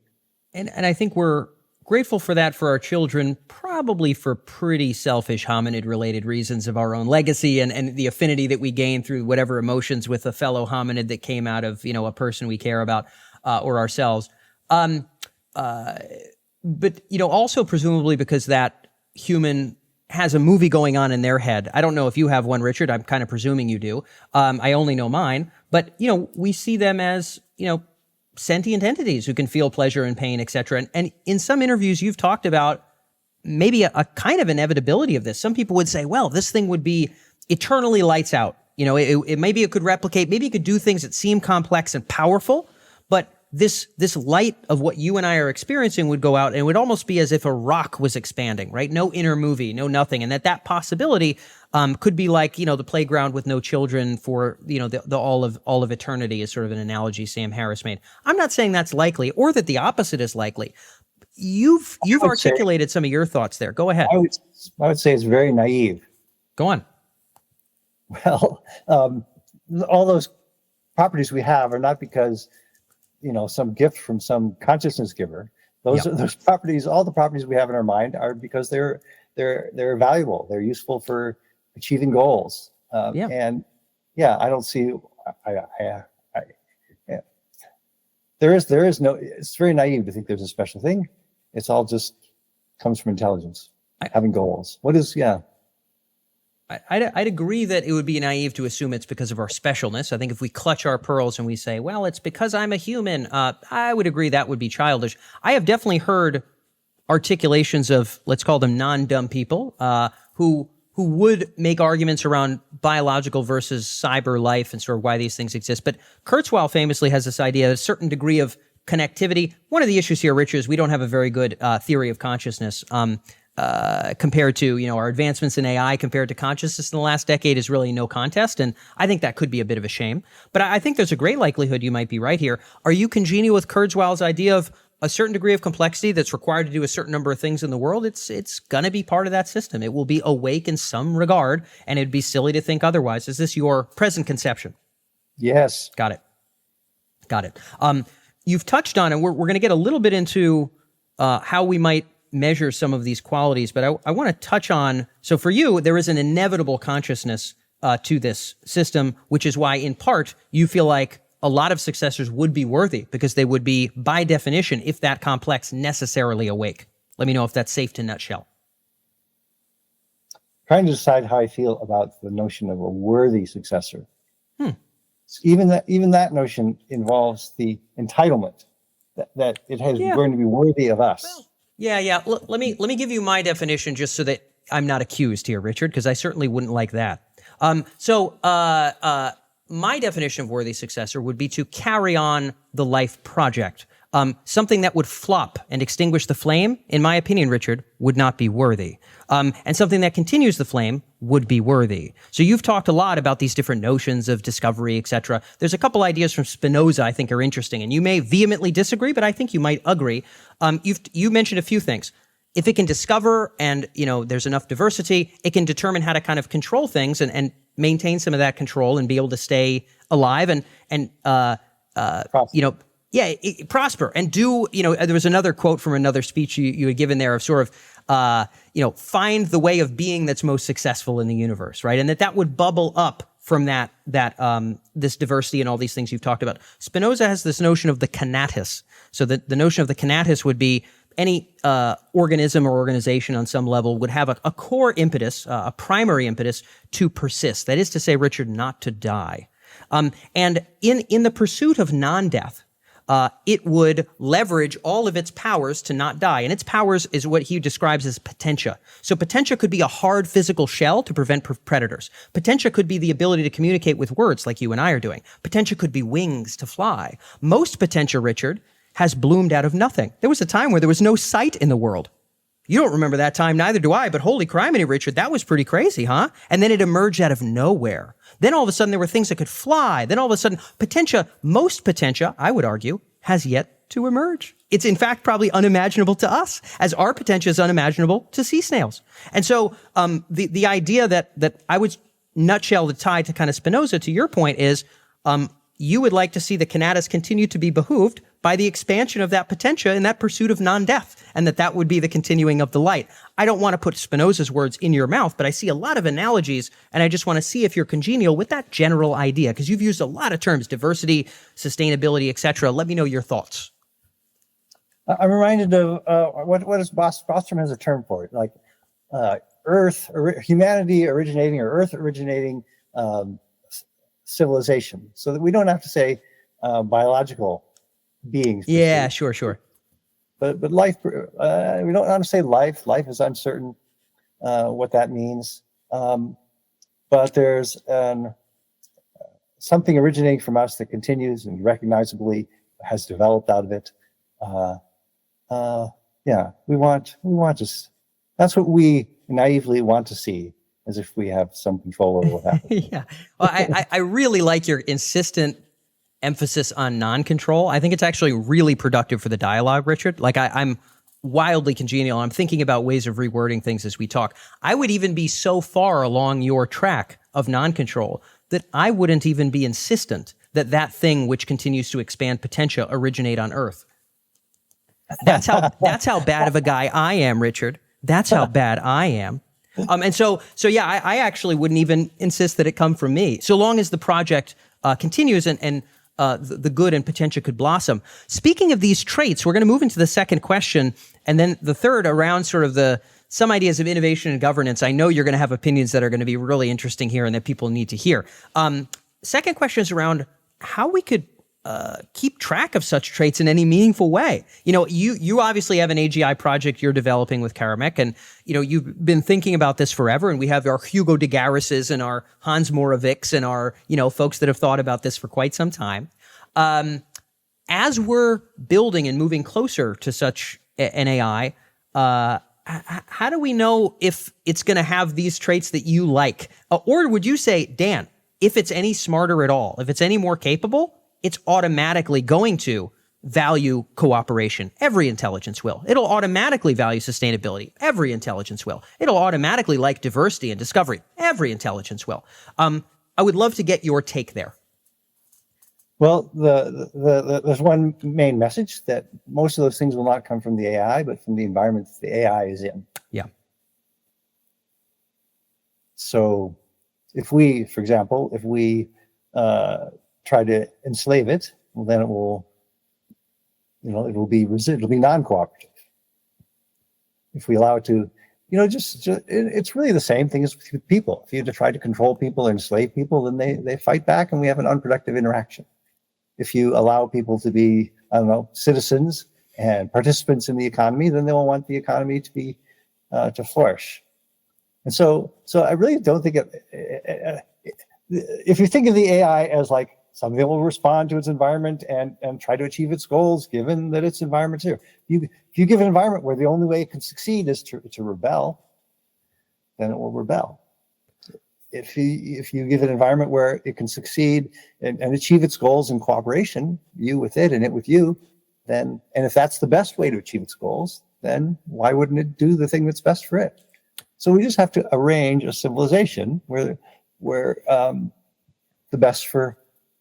And I think we're grateful for that for our children, probably for pretty selfish hominid-related reasons of our own legacy and the affinity that we gain through whatever emotions with a fellow hominid that came out of, a person we care about or ourselves. But, also presumably because that human has a movie going on in their head. I don't know if you have one, Richard. I'm kind of presuming you do. I only know mine. But, we see them as, sentient entities who can feel pleasure and pain, et cetera. And in some interviews, you've talked about maybe a kind of inevitability of this. Some people would say, well, this thing would be eternally lights out. Maybe it could replicate, maybe it could do things that seem complex and powerful, but this light of what you and I are experiencing would go out, and it would almost be as if a rock was expanding, right? No inner movie, no nothing. And that possibility could be like, the playground with no children for, the all of eternity is sort of an analogy Sam Harris made. I'm not saying that's likely or that the opposite is likely. You've would say- articulated some of your thoughts there. Go ahead. I would say it's very naive. Go on. Well, all those properties we have are not because, some gift from some consciousness giver. Those properties, all the properties we have in our mind, are because they're valuable. They're useful for achieving goals. And I don't see. There is no. It's very naive to think there's a special thing. It's all just comes from intelligence, having goals. What is? Yeah. I'd agree that it would be naive to assume it's because of our specialness. I think if we clutch our pearls and we say, well, it's because I'm a human, I would agree that would be childish. I have definitely heard articulations of, let's call them non-dumb people, who would make arguments around biological versus cyber life and sort of why these things exist. But Kurzweil famously has this idea of a certain degree of connectivity. One of the issues here, Rich, is we don't have a very good theory of consciousness. Compared to, our advancements in AI compared to consciousness in the last decade is really no contest. And I think that could be a bit of a shame. But I think there's a great likelihood you might be right here. Are you congenial with Kurzweil's idea of a certain degree of complexity that's required to do a certain number of things in the world? It's going to be part of that system. It will be awake in some regard, and it'd be silly to think otherwise. Is this your present conception? Yes. Got it. You've touched on, and we're going to get a little bit into how we might measure some of these qualities, but I want to touch on, so for you, there is an inevitable consciousness to this system, which is why, in part, you feel like a lot of successors would be worthy because they would be, by definition, if that complex, necessarily awake. Let me know if that's safe to nutshell. Trying to decide how I feel about the notion of a worthy successor. Even that notion involves the entitlement that it has going to be worthy of us. Well, yeah. Let me give you my definition just so that I'm not accused here, Richard, because I certainly wouldn't like that. My definition of worthy successor would be to carry on the life project. Something that would flop and extinguish the flame, in my opinion, Richard, would not be worthy. And something that continues the flame would be worthy. So you've talked a lot about these different notions of discovery, etc. There's a couple ideas from Spinoza I think are interesting, and you may vehemently disagree, but I think you might agree. You mentioned a few things. If it can discover and, there's enough diversity, it can determine how to kind of control things and maintain some of that control and be able to stay alive and prosper and do, there was another quote from another speech you had given there of sort of, find the way of being that's most successful in the universe, right? And that would bubble up from this diversity and all these things you've talked about. Spinoza has this notion of the conatus. So the notion of the conatus would be any organism or organization on some level would have a core impetus, a primary impetus to persist. That is to say, Richard, not to die. And in the pursuit of non-death, it would leverage all of its powers to not die. And its powers is what he describes as potentia. So potentia could be a hard physical shell to prevent predators. Potentia could be the ability to communicate with words like you and I are doing. Potentia could be wings to fly. Most potentia, Richard, has bloomed out of nothing. There was a time where there was no sight in the world. You don't remember that time, neither do I, but holy criminy, Richard, that was pretty crazy, huh? And then it emerged out of nowhere. Then all of a sudden there were things that could fly. Then all of a sudden, most potentia, I would argue, has yet to emerge. It's in fact probably unimaginable to us, as our potentia is unimaginable to sea snails. And so the idea that I would nutshell the tie to kind of Spinoza, to your point, is you would like to see the conatus continue to be behooved by the expansion of that potentia in that pursuit of non-death, and that would be the continuing of the light. I don't want to put Spinoza's words in your mouth, but I see a lot of analogies, and I just want to see if you're congenial with that general idea, because you've used a lot of terms, diversity, sustainability, etc. Let me know your thoughts. I'm reminded of what is Bostrom has a term for it, like humanity originating or Earth originating civilization, so that we don't have to say biological beings. Yeah, sure. But life, we don't want to say life. Life is uncertain what that means. But there's something originating from us that continues and recognizably has developed out of it. We want to. That's what we naively want to see, as if we have some control over what happens. Yeah. Well, I really like your insistent emphasis on non-control. I think it's actually really productive for the dialogue, Richard. Like I'm wildly congenial. I'm thinking about ways of rewording things as we talk. I would even be so far along your track of non-control that I wouldn't even be insistent that that thing which continues to expand potential originate on Earth. That's how bad of a guy I am, Richard. That's how bad I am. And so yeah, I actually wouldn't even insist that it come from me, so long as the project continues and the good and potential could blossom. Speaking of these traits, we're going to move into the second question, and then the third around sort of some ideas of innovation and governance. I know you're going to have opinions that are going to be really interesting here and that people need to hear. Second question is around how we could keep track of such traits in any meaningful way. You obviously have an AGI project you're developing with Carmack, and you've been thinking about this forever. And we have our Hugo de Garrises and our Hans Moravics and our folks that have thought about this for quite some time. As we're building and moving closer to such an AI, how do we know if it's going to have these traits that you like, or would you say, Dan, if it's any smarter at all, if it's any more capable, it's automatically going to value cooperation. Every intelligence will. It'll automatically value sustainability. Every intelligence will. It'll automatically like diversity and discovery. Every intelligence will. I would love to get your take there. Well, there's one main message, that most of those things will not come from the AI, but from the environment that the AI is in. Yeah. So if we, for example, try to enslave it, well, then it will be non-cooperative. If we allow it to, it's really the same thing as with people. If you try to control people or enslave people, then they fight back, and we have an unproductive interaction. If you allow people to be, citizens and participants in the economy, then they will want the economy to be to flourish. And so I really don't think if you think of the AI as like something that will respond to its environment and try to achieve its goals, given that its environment's here. If you give an environment where the only way it can succeed is to rebel, then it will rebel. If you give an environment where it can succeed and achieve its goals in cooperation, you with it and it with you, and if that's the best way to achieve its goals, then why wouldn't it do the thing that's best for it? So we just have to arrange a civilization where the best for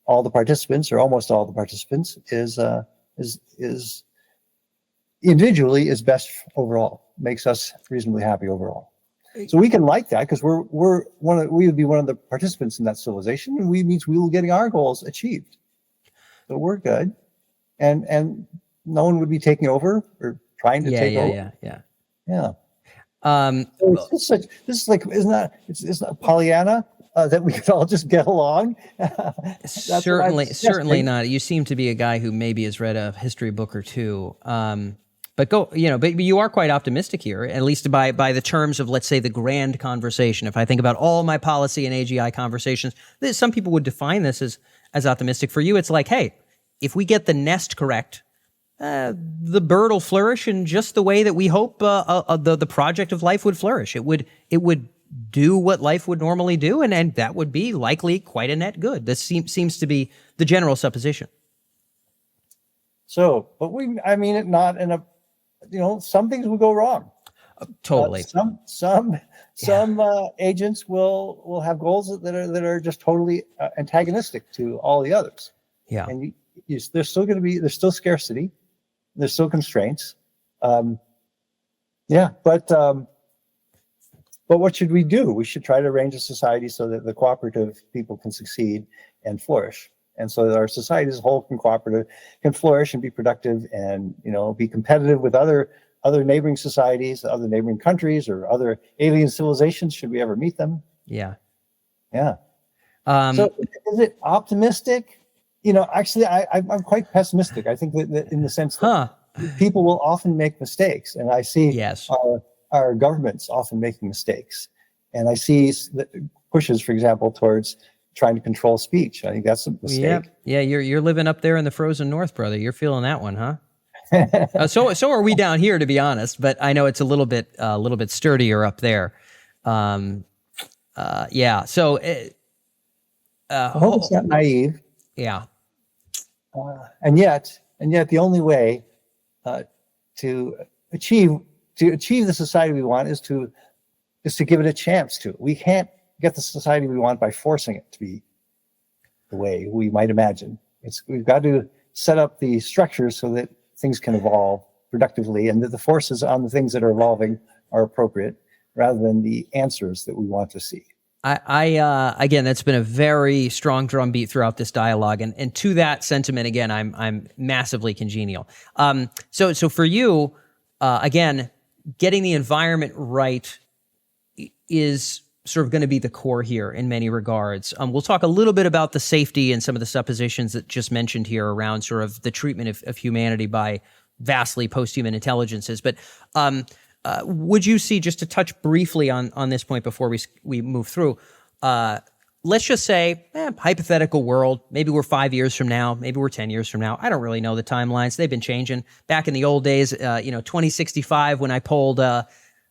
all the participants, or almost all the participants, is individually is best overall, makes us reasonably happy overall. So we can like that because we would be one of the participants in that civilization, and means we will getting our goals achieved. So we're good, and no one would be taking over or trying to take over. Yeah. So it's not Pollyanna. That we could all just get along. Certainly not. You seem to be a guy who maybe has read a history book or two. But you are quite optimistic here, at least by the terms of, let's say, the grand conversation. If I think about all my policy and AGI conversations, some people would define this as optimistic. For you, it's like, hey, if we get the nest correct, the bird will flourish in just the way that we hope the project of life would flourish. It would do what life would normally do, and that would be likely quite a net good. This seems to be the general supposition. So, but I mean it not in a, some things will go wrong. Totally. Some agents will have goals that are just totally antagonistic to all the others. Yeah. And there's still scarcity, there's still constraints. But what should we do? We should try to arrange a society so that the cooperative people can succeed and flourish, and so that our society as a whole can flourish and be productive, and be competitive with other neighboring societies, other neighboring countries, or other alien civilizations should we ever meet them. Yeah. So is it optimistic? Actually, I'm quite pessimistic. I think that in the sense that people will often make mistakes, and I see our governments often making mistakes. And I see pushes, for example, towards trying to control speech. I think that's a mistake. Yeah, you're living up there in the frozen north, brother. You're feeling that one, huh? So are we down here, to be honest. But I know it's a little bit sturdier up there. So I hope it's not naive. Yeah. And yet, the only way to achieve the society we want is to give it a chance to. We can't get the society we want by forcing it to be the way we might imagine. We've got to set up the structures so that things can evolve productively, and that the forces on the things that are evolving are appropriate, rather than the answers that we want to see. Again, that's been a very strong drumbeat throughout this dialogue, and to that sentiment, again, I'm massively congenial. So for you, again, getting the environment right is sort of going to be the core here in many regards. We'll talk a little bit about the safety and some of the suppositions that just mentioned here around sort of the treatment of humanity by vastly posthuman intelligences. But would you see, just to touch briefly on this point before we move through, let's just say, hypothetical world, maybe we're 5 years from now, maybe we're 10 years from now. I don't really know the timelines. They've been changing. Back in the old days, 2065, when I polled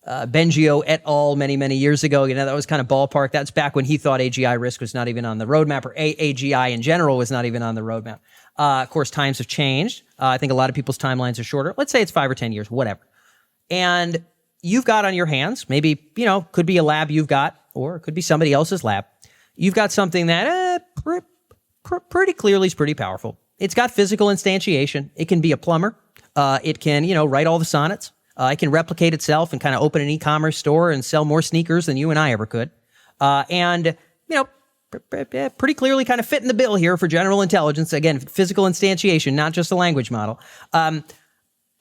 Bengio et al. Many years ago, that was kind of ballpark. That's back when he thought AGI risk was not even on the roadmap, or AGI in general was not even on the roadmap. Of course, times have changed. I think a lot of people's timelines are shorter. Let's say it's 5 or 10 years, whatever. And you've got on your hands, maybe, could be a lab you've got, or it could be somebody else's lab. You've got something that pretty clearly is pretty powerful. It's got physical instantiation. It can be a plumber. It can, write all the sonnets. It can replicate itself and kind of open an e-commerce store and sell more sneakers than you and I ever could. Pretty clearly kind of fit in the bill here for general intelligence. Again, physical instantiation, not just a language model.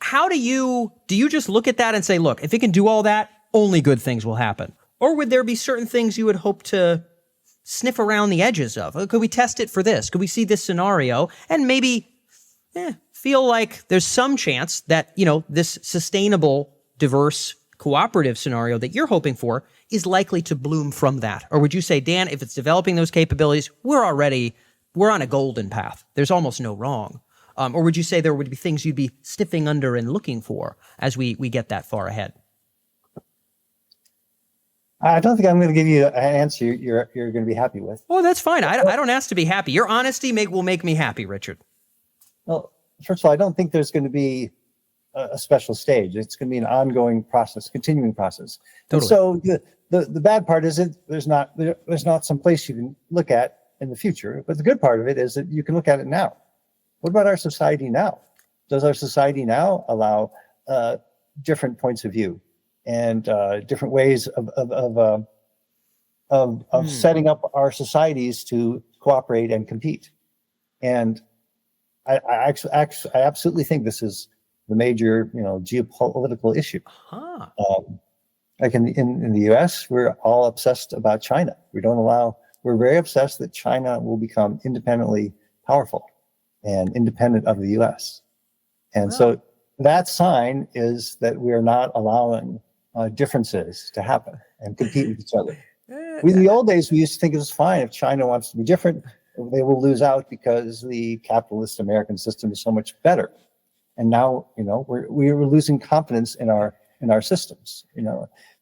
How do you just look at that and say, look, if it can do all that, only good things will happen? Or would there be certain things you would hope to sniff around the edges of? Could we test it for this? Could we see this scenario and maybe feel like there's some chance that, this sustainable, diverse, cooperative scenario that you're hoping for is likely to bloom from that? Or would you say, Dan, if it's developing those capabilities, we're on a golden path. There's almost no wrong. Or would you say there would be things you'd be sniffing under and looking for as we get that far ahead? I don't think I'm going to give you an answer you're going to be happy with. Oh, that's fine. I don't ask to be happy. Your honesty will make me happy, Richard. Well, first of all, I don't think there's going to be a special stage. It's going to be an ongoing process, continuing process. Totally. And so the bad part is that there's not some place you can look at in the future. But the good part of it is that you can look at it now. What about our society now? Does our society now allow different points of view and different ways of setting up our societies to cooperate and compete? And I absolutely think this is the major, geopolitical issue. Like in the U.S., we're all obsessed about China. We're very obsessed that China will become independently powerful and independent of the U.S. And so that sign is that we are not allowing differences to happen and compete with each other. In the old days, we used to think it was fine if China wants to be different. They will lose out because the capitalist American system is so much better. And now, we're losing confidence in our systems.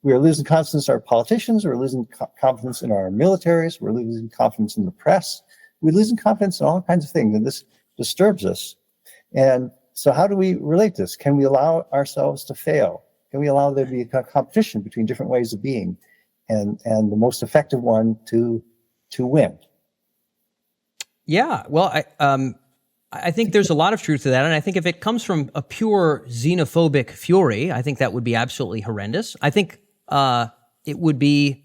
We are losing confidence in our politicians. We're losing confidence in our militaries. We're losing confidence in the press. We're losing confidence in all kinds of things, and this disturbs us. And so how do we relate this? Can we allow ourselves to fail? Can we allow there to be a competition between different ways of being and the most effective one to win? Yeah, well, I think there's a lot of truth to that. And I think if it comes from a pure xenophobic fury, I think that would be absolutely horrendous. I think it would be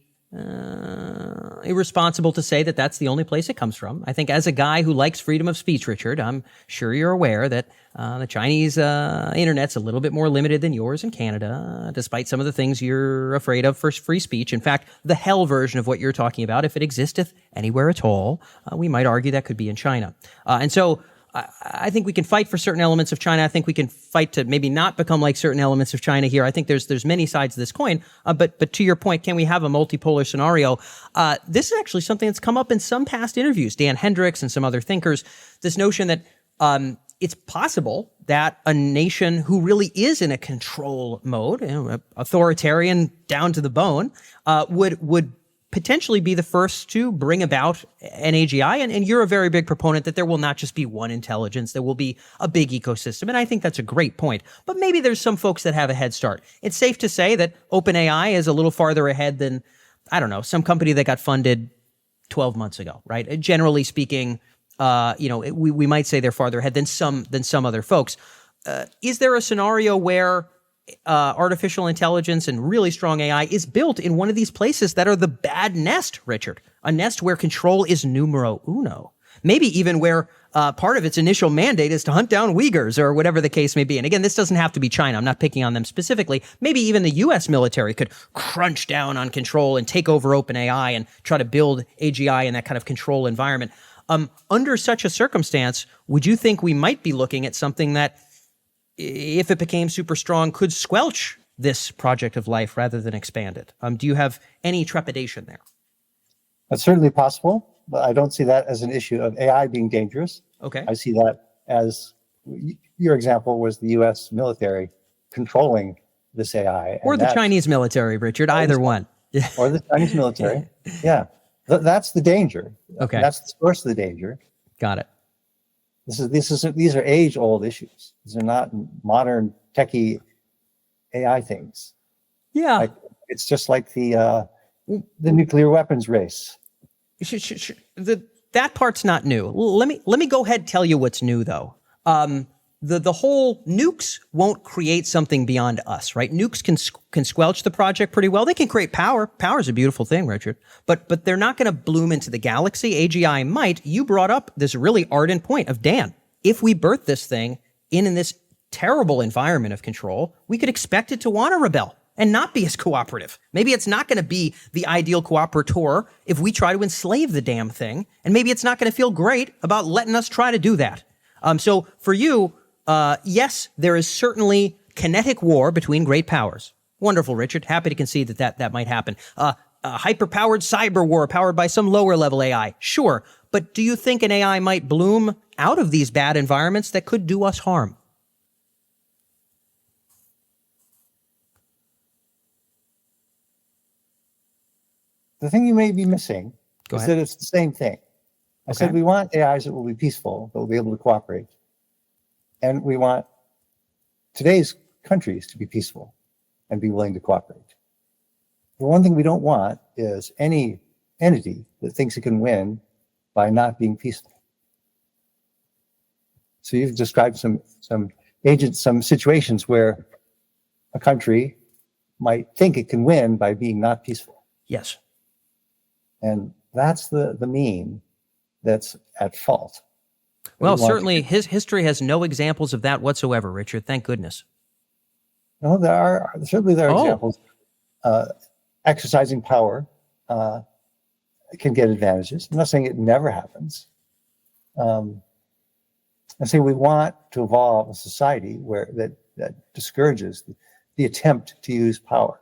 irresponsible to say that that's the only place it comes from. I think as a guy who likes freedom of speech, Richard, I'm sure you're aware that the Chinese internet's a little bit more limited than yours in Canada, despite some of the things you're afraid of for free speech. In fact, the hell version of what you're talking about, if it existeth anywhere at all, we might argue that could be in China. And so I think we can fight for certain elements of China. I think we can fight to maybe not become like certain elements of China here. I think there's many sides of this coin. But to your point, can we have a multipolar scenario? This is actually something that's come up in some past interviews, Dan Hendricks and some other thinkers, this notion that it's possible that a nation who really is in a control mode, authoritarian down to the bone, would potentially be the first to bring about an AGI. And you're a very big proponent that there will not just be one intelligence, there will be a big ecosystem. And I think that's a great point. But maybe there's some folks that have a head start. It's safe to say that OpenAI is a little farther ahead than, I don't know, some company that got funded 12 months ago, right? Generally speaking, we might say they're farther ahead than some other folks. Is there a scenario where artificial intelligence and really strong AI is built in one of these places that are the bad nest, Richard? A nest where control is numero uno. Maybe even where part of its initial mandate is to hunt down Uyghurs or whatever the case may be. And again, this doesn't have to be China. I'm not picking on them specifically. Maybe even the U.S. military could crunch down on control and take over OpenAI and try to build AGI in that kind of control environment. Under such a circumstance, would you think we might be looking at something that, if it became super strong, could squelch this project of life rather than expand it? Do you have any trepidation there? That's certainly possible, but I don't see that as an issue of AI being dangerous. Okay. I see that as, your example was the U.S. military controlling this AI. Or the Chinese military, Richard, either one. Or the Chinese military. Yeah. That's the danger. Okay. That's the source of the danger. Got it. These are age-old issues. These are not modern techie AI things. Yeah. It's just like the nuclear weapons race. That part's not new. Let me go ahead and tell you what's new, though. The whole nukes won't create something beyond us, right? Nukes can squelch the project pretty well. They can create power. Power is a beautiful thing, Richard. But they're not going to bloom into the galaxy. AGI might. You brought up this really ardent point of, Dan, if we birth this thing in this terrible environment of control, we could expect it to want to rebel and not be as cooperative. Maybe it's not going to be the ideal cooperator if we try to enslave the damn thing. And maybe it's not going to feel great about letting us try to do that. So for you, yes, there is certainly kinetic war between great powers. Wonderful, Richard. Happy to concede that might happen. A hyper-powered cyber war powered by some lower-level AI. Sure. But do you think an AI might bloom out of these bad environments that could do us harm? The thing you may be missing is that it's the same thing. I said we want AIs that will be peaceful, that will be able to cooperate. And we want today's countries to be peaceful and be willing to cooperate. The one thing we don't want is any entity that thinks it can win by not being peaceful. So you've described some situations where a country might think it can win by being not peaceful. Yes. And that's the mean that's at fault. Well, certainly his history has no examples of that whatsoever, Richard. Thank goodness. No, there are examples. Exercising power can get advantages. I'm not saying it never happens. I'm saying we want to evolve a society where that discourages the attempt to use power.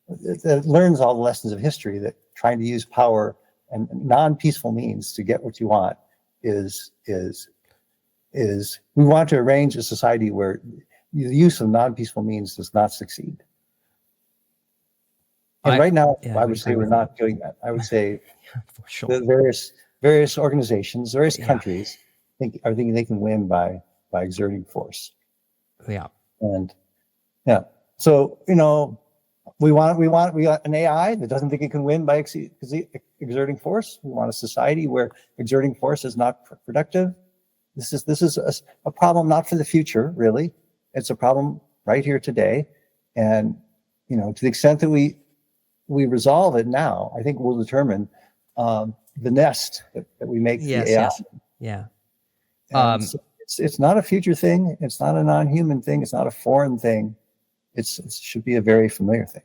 That learns all the lessons of history that trying to use power and non-peaceful means to get what you want is we want to arrange a society where the use of non-peaceful means does not succeed. And right now, I would say we're not doing that. I would say for sure. The various organizations, various countries are thinking they can win by exerting force. Yeah. And so we want an AI that doesn't think it can win by exerting force. We want a society where exerting force is not productive. This is a problem not for the future, really. It's a problem right here today. And to the extent that we resolve it now, I think we'll determine the nest that we make the AI. Yeah. So it's not a future thing. It's not a non-human thing. It's not a foreign thing. It should be a very familiar thing.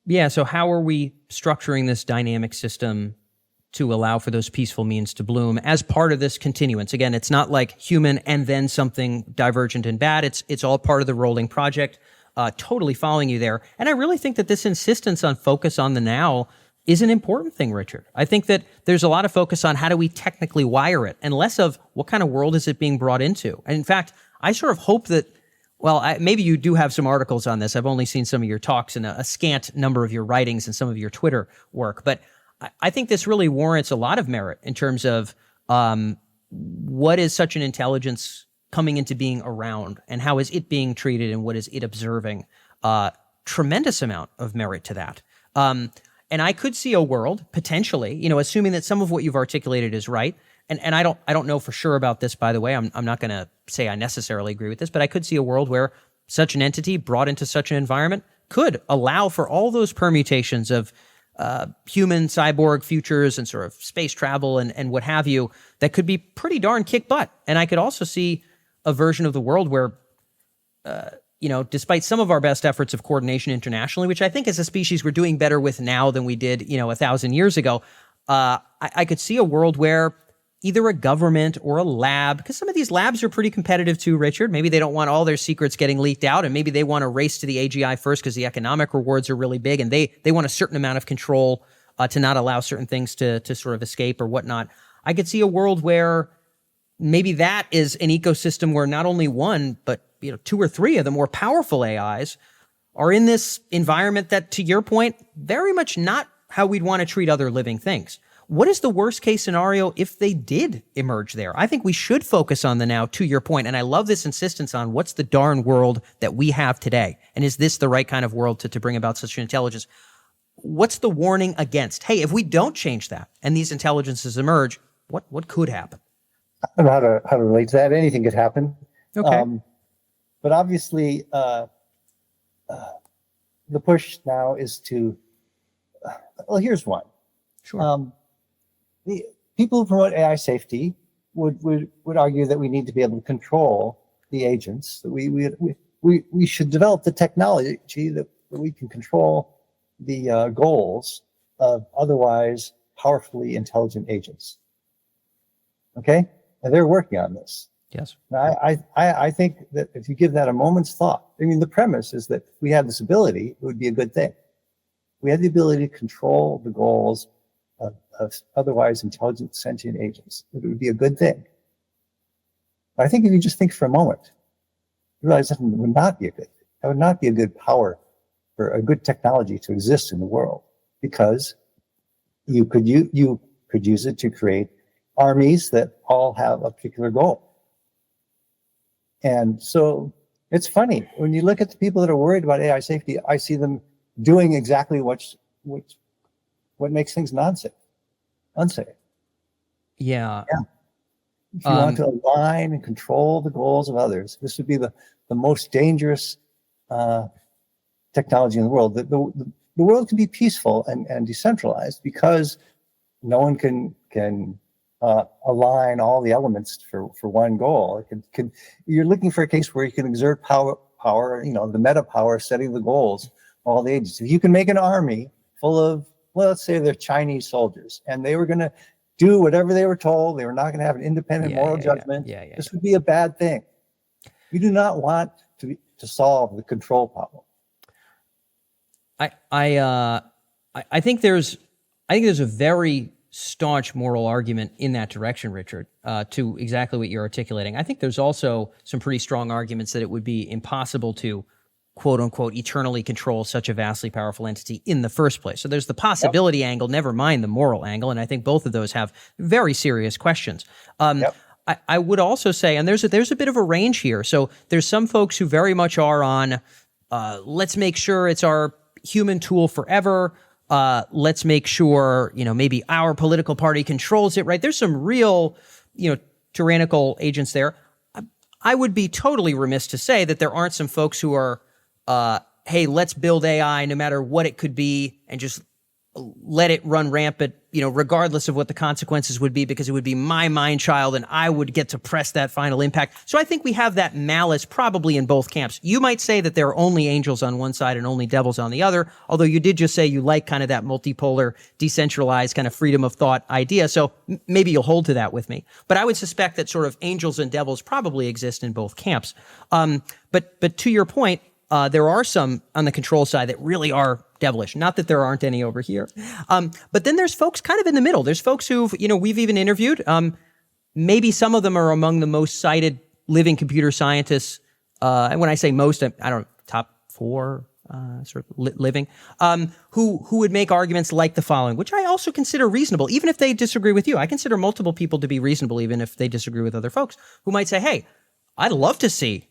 Yeah. So how are we structuring this dynamic system to allow for those peaceful means to bloom as part of this continuance? Again, it's not like human and then something divergent and bad. It's all part of the rolling project. Totally following you there. And I really think that this insistence on focus on the now is an important thing, Richard. I think that there's a lot of focus on how do we technically wire it and less of what kind of world is it being brought into. And in fact, I sort of hope that Well, maybe you do have some articles on this. I've only seen some of your talks and a scant number of your writings and some of your Twitter work. But I think this really warrants a lot of merit in terms of what is such an intelligence coming into being around, and how is it being treated, and what is it observing? Tremendous amount of merit to that. And I could see a world potentially, assuming that some of what you've articulated is right. And I don't know for sure about this, by the way. I'm not going to say I necessarily agree with this, but I could see a world where such an entity brought into such an environment could allow for all those permutations of human cyborg futures and sort of space travel and what have you that could be pretty darn kick butt. And I could also see a version of the world where, despite some of our best efforts of coordination internationally, which I think as a species we're doing better with now than we did, 1,000 years ago, I could see a world where either a government or a lab, because some of these labs are pretty competitive too, Richard. Maybe they don't want all their secrets getting leaked out, and maybe they want to race to the AGI first because the economic rewards are really big, and they want a certain amount of control to not allow certain things to sort of escape or whatnot. I could see a world where maybe that is an ecosystem where not only one, but 2 or 3 of the more powerful AIs are in this environment that, to your point, very much not how we'd want to treat other living things. What is the worst case scenario if they did emerge there? I think we should focus on the now, to your point, and I love this insistence on what's the darn world that we have today, and is this the right kind of world to bring about such an intelligence? What's the warning against? Hey, if we don't change that and these intelligences emerge, what could happen? I don't know how to relate to that. Anything could happen. Okay. But obviously, the push now is to, here's one. Sure. The people who promote AI safety would argue that we need to be able to control the agents, that we should develop the technology that we can control the goals of otherwise powerfully intelligent agents. Okay? And they're working on this. Yes. Now, I think that if you give that a moment's thought, the premise is that if we had this ability, it would be a good thing. We had the ability to control the goals of otherwise intelligent sentient agents. It would be a good thing. But I think if you just think for a moment, you realize that would not be a good thing. That would not be a good power for a good technology to exist in the world, because you could use it to create armies that all have a particular goal. And so it's funny, when you look at the people that are worried about AI safety, I see them doing exactly what makes things unsafe. Yeah. If you want to align and control the goals of others, this would be the most dangerous technology in the world. The world can be peaceful and decentralized because no one can align all the elements for one goal. You're looking for a case where you can exert power, the meta power, setting the goals, all the agents. If you can make an army full of, let's say they're Chinese soldiers, and they were going to do whatever they were told, they were not going to have an independent moral judgment. This would be a bad thing. You do not want to solve the control problem. I think there's a very staunch moral argument in that direction, Richard, to exactly what you're articulating. I think there's also some pretty strong arguments that it would be impossible to, quote unquote, eternally control such a vastly powerful entity in the first place. So there's the possibility angle, never mind the moral angle, and I think both of those have very serious questions. I would also say, and there's a bit of a range here. So there's some folks who very much are on, let's make sure it's our human tool forever. Let's make sure, maybe our political party controls it, right? There's some real, tyrannical agents there. I would be totally remiss to say that there aren't some folks who are, hey, let's build AI no matter what it could be and just let it run rampant, regardless of what the consequences would be, because it would be my mind child and I would get to press that final impact. So I think we have that malice probably in both camps. You might say that there are only angels on one side and only devils on the other, although you did just say you like kind of that multipolar, decentralized kind of freedom of thought idea. So maybe you'll hold to that with me. But I would suspect that sort of angels and devils probably exist in both camps. But to your point, there are some on the control side that really are devilish. Not that there aren't any over here. But then there's folks kind of in the middle. There's folks who've, we've even interviewed. Maybe some of them are among the most cited living computer scientists and when I say most, I don't know, top 4 sort of living, who would make arguments like the following, which I also consider reasonable, even if they disagree with you. I consider multiple people to be reasonable, even if they disagree with other folks, who might say, hey, I'd love to see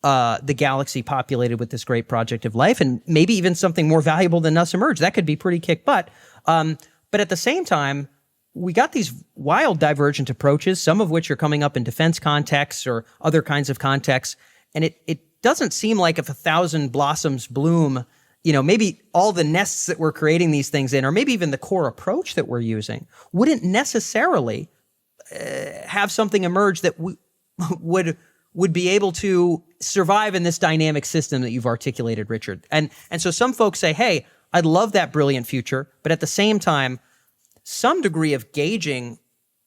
the galaxy populated with this great project of life, and maybe even something more valuable than us emerge. That could be pretty kick butt. But at the same time, we got these wild divergent approaches, some of which are coming up in defense contexts or other kinds of contexts. And it doesn't seem like if 1,000 blossoms bloom, maybe all the nests that we're creating these things in, or maybe even the core approach that we're using, wouldn't necessarily have something emerge that would be able to survive in this dynamic system that you've articulated, Richard. And so some folks say, hey, I'd love that brilliant future, but at the same time, some degree of gauging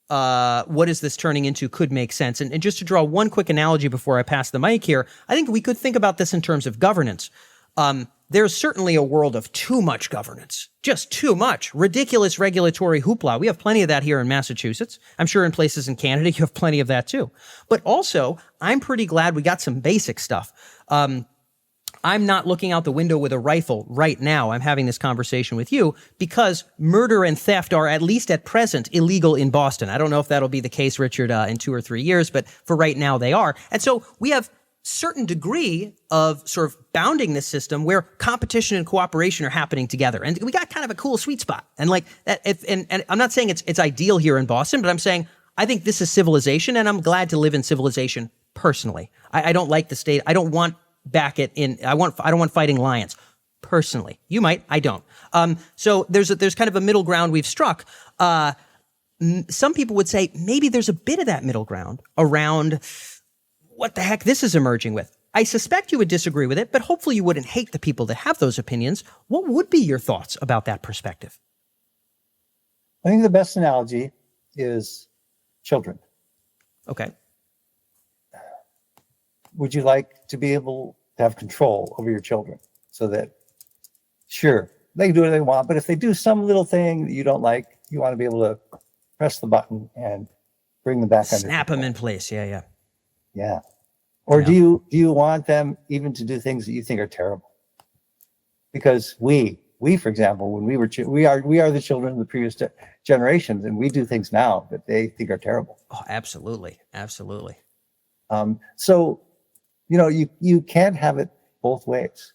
what is this turning into could make sense. And just to draw one quick analogy before I pass the mic here, I think we could think about this in terms of governance. There's certainly a world of too much governance, just too much, ridiculous regulatory hoopla. We have plenty of that here in Massachusetts. I'm sure in places in Canada, you have plenty of that too. But also, I'm pretty glad we got some basic stuff. I'm not looking out the window with a rifle right now. I'm having this conversation with you because murder and theft are, at least at present, illegal in Boston. I don't know if that'll be the case, Richard, in 2 or 3 years, but for right now they are. And so we have certain degree of sort of bounding this system where competition and cooperation are happening together. And we got kind of a cool sweet spot. And like that, and I'm not saying it's ideal here in Boston, but I'm saying I think this is civilization, and I'm glad to live in civilization personally. I don't like the state. I don't want back it in. I don't want fighting lions personally. You might, I don't. So there's kind of a middle ground we've struck. Some people would say maybe there's a bit of that middle ground around what the heck this is emerging with. I suspect you would disagree with it, but hopefully you wouldn't hate the people that have those opinions. What would be your thoughts about that perspective? I think the best analogy is children. Okay. Would you like to be able to have control over your children so that, sure, they can do what they want, but if they do some little thing that you don't like, you want to be able to press the button and bring them back under Snap them control. in place. Yeah. Yeah. Or Yeah. do you want them even to do things that you think are terrible? Because we for example, when we are the children of the previous generations, and we do things now that they think are terrible. Oh, absolutely. So, you can't have it both ways.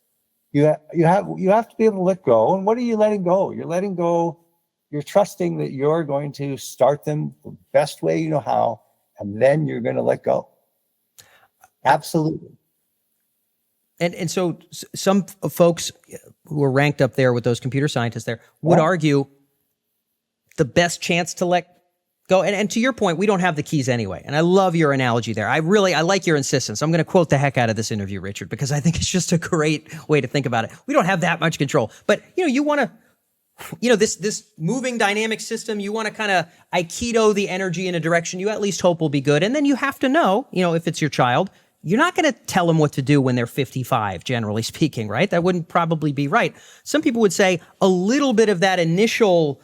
You have to be able to let go. And what are you letting go? You're letting go. You're trusting that you're going to start them the best way you know how, and then you're going to let go. Absolutely. And so some folks who are ranked up there with those computer scientists there would argue the best chance to let go. And to your point, we don't have the keys anyway. And I love your analogy there. I like your insistence. I'm going to quote the heck out of this interview, Richard, because I think it's just a great way to think about it. We don't have that much control, but you want to, this moving dynamic system, you want to kind of Aikido the energy in a direction you at least hope will be good. And then you have to know, if it's your child, you're not going to tell them what to do when they're 55, generally speaking, right? That wouldn't probably be right. Some people would say a little bit of that initial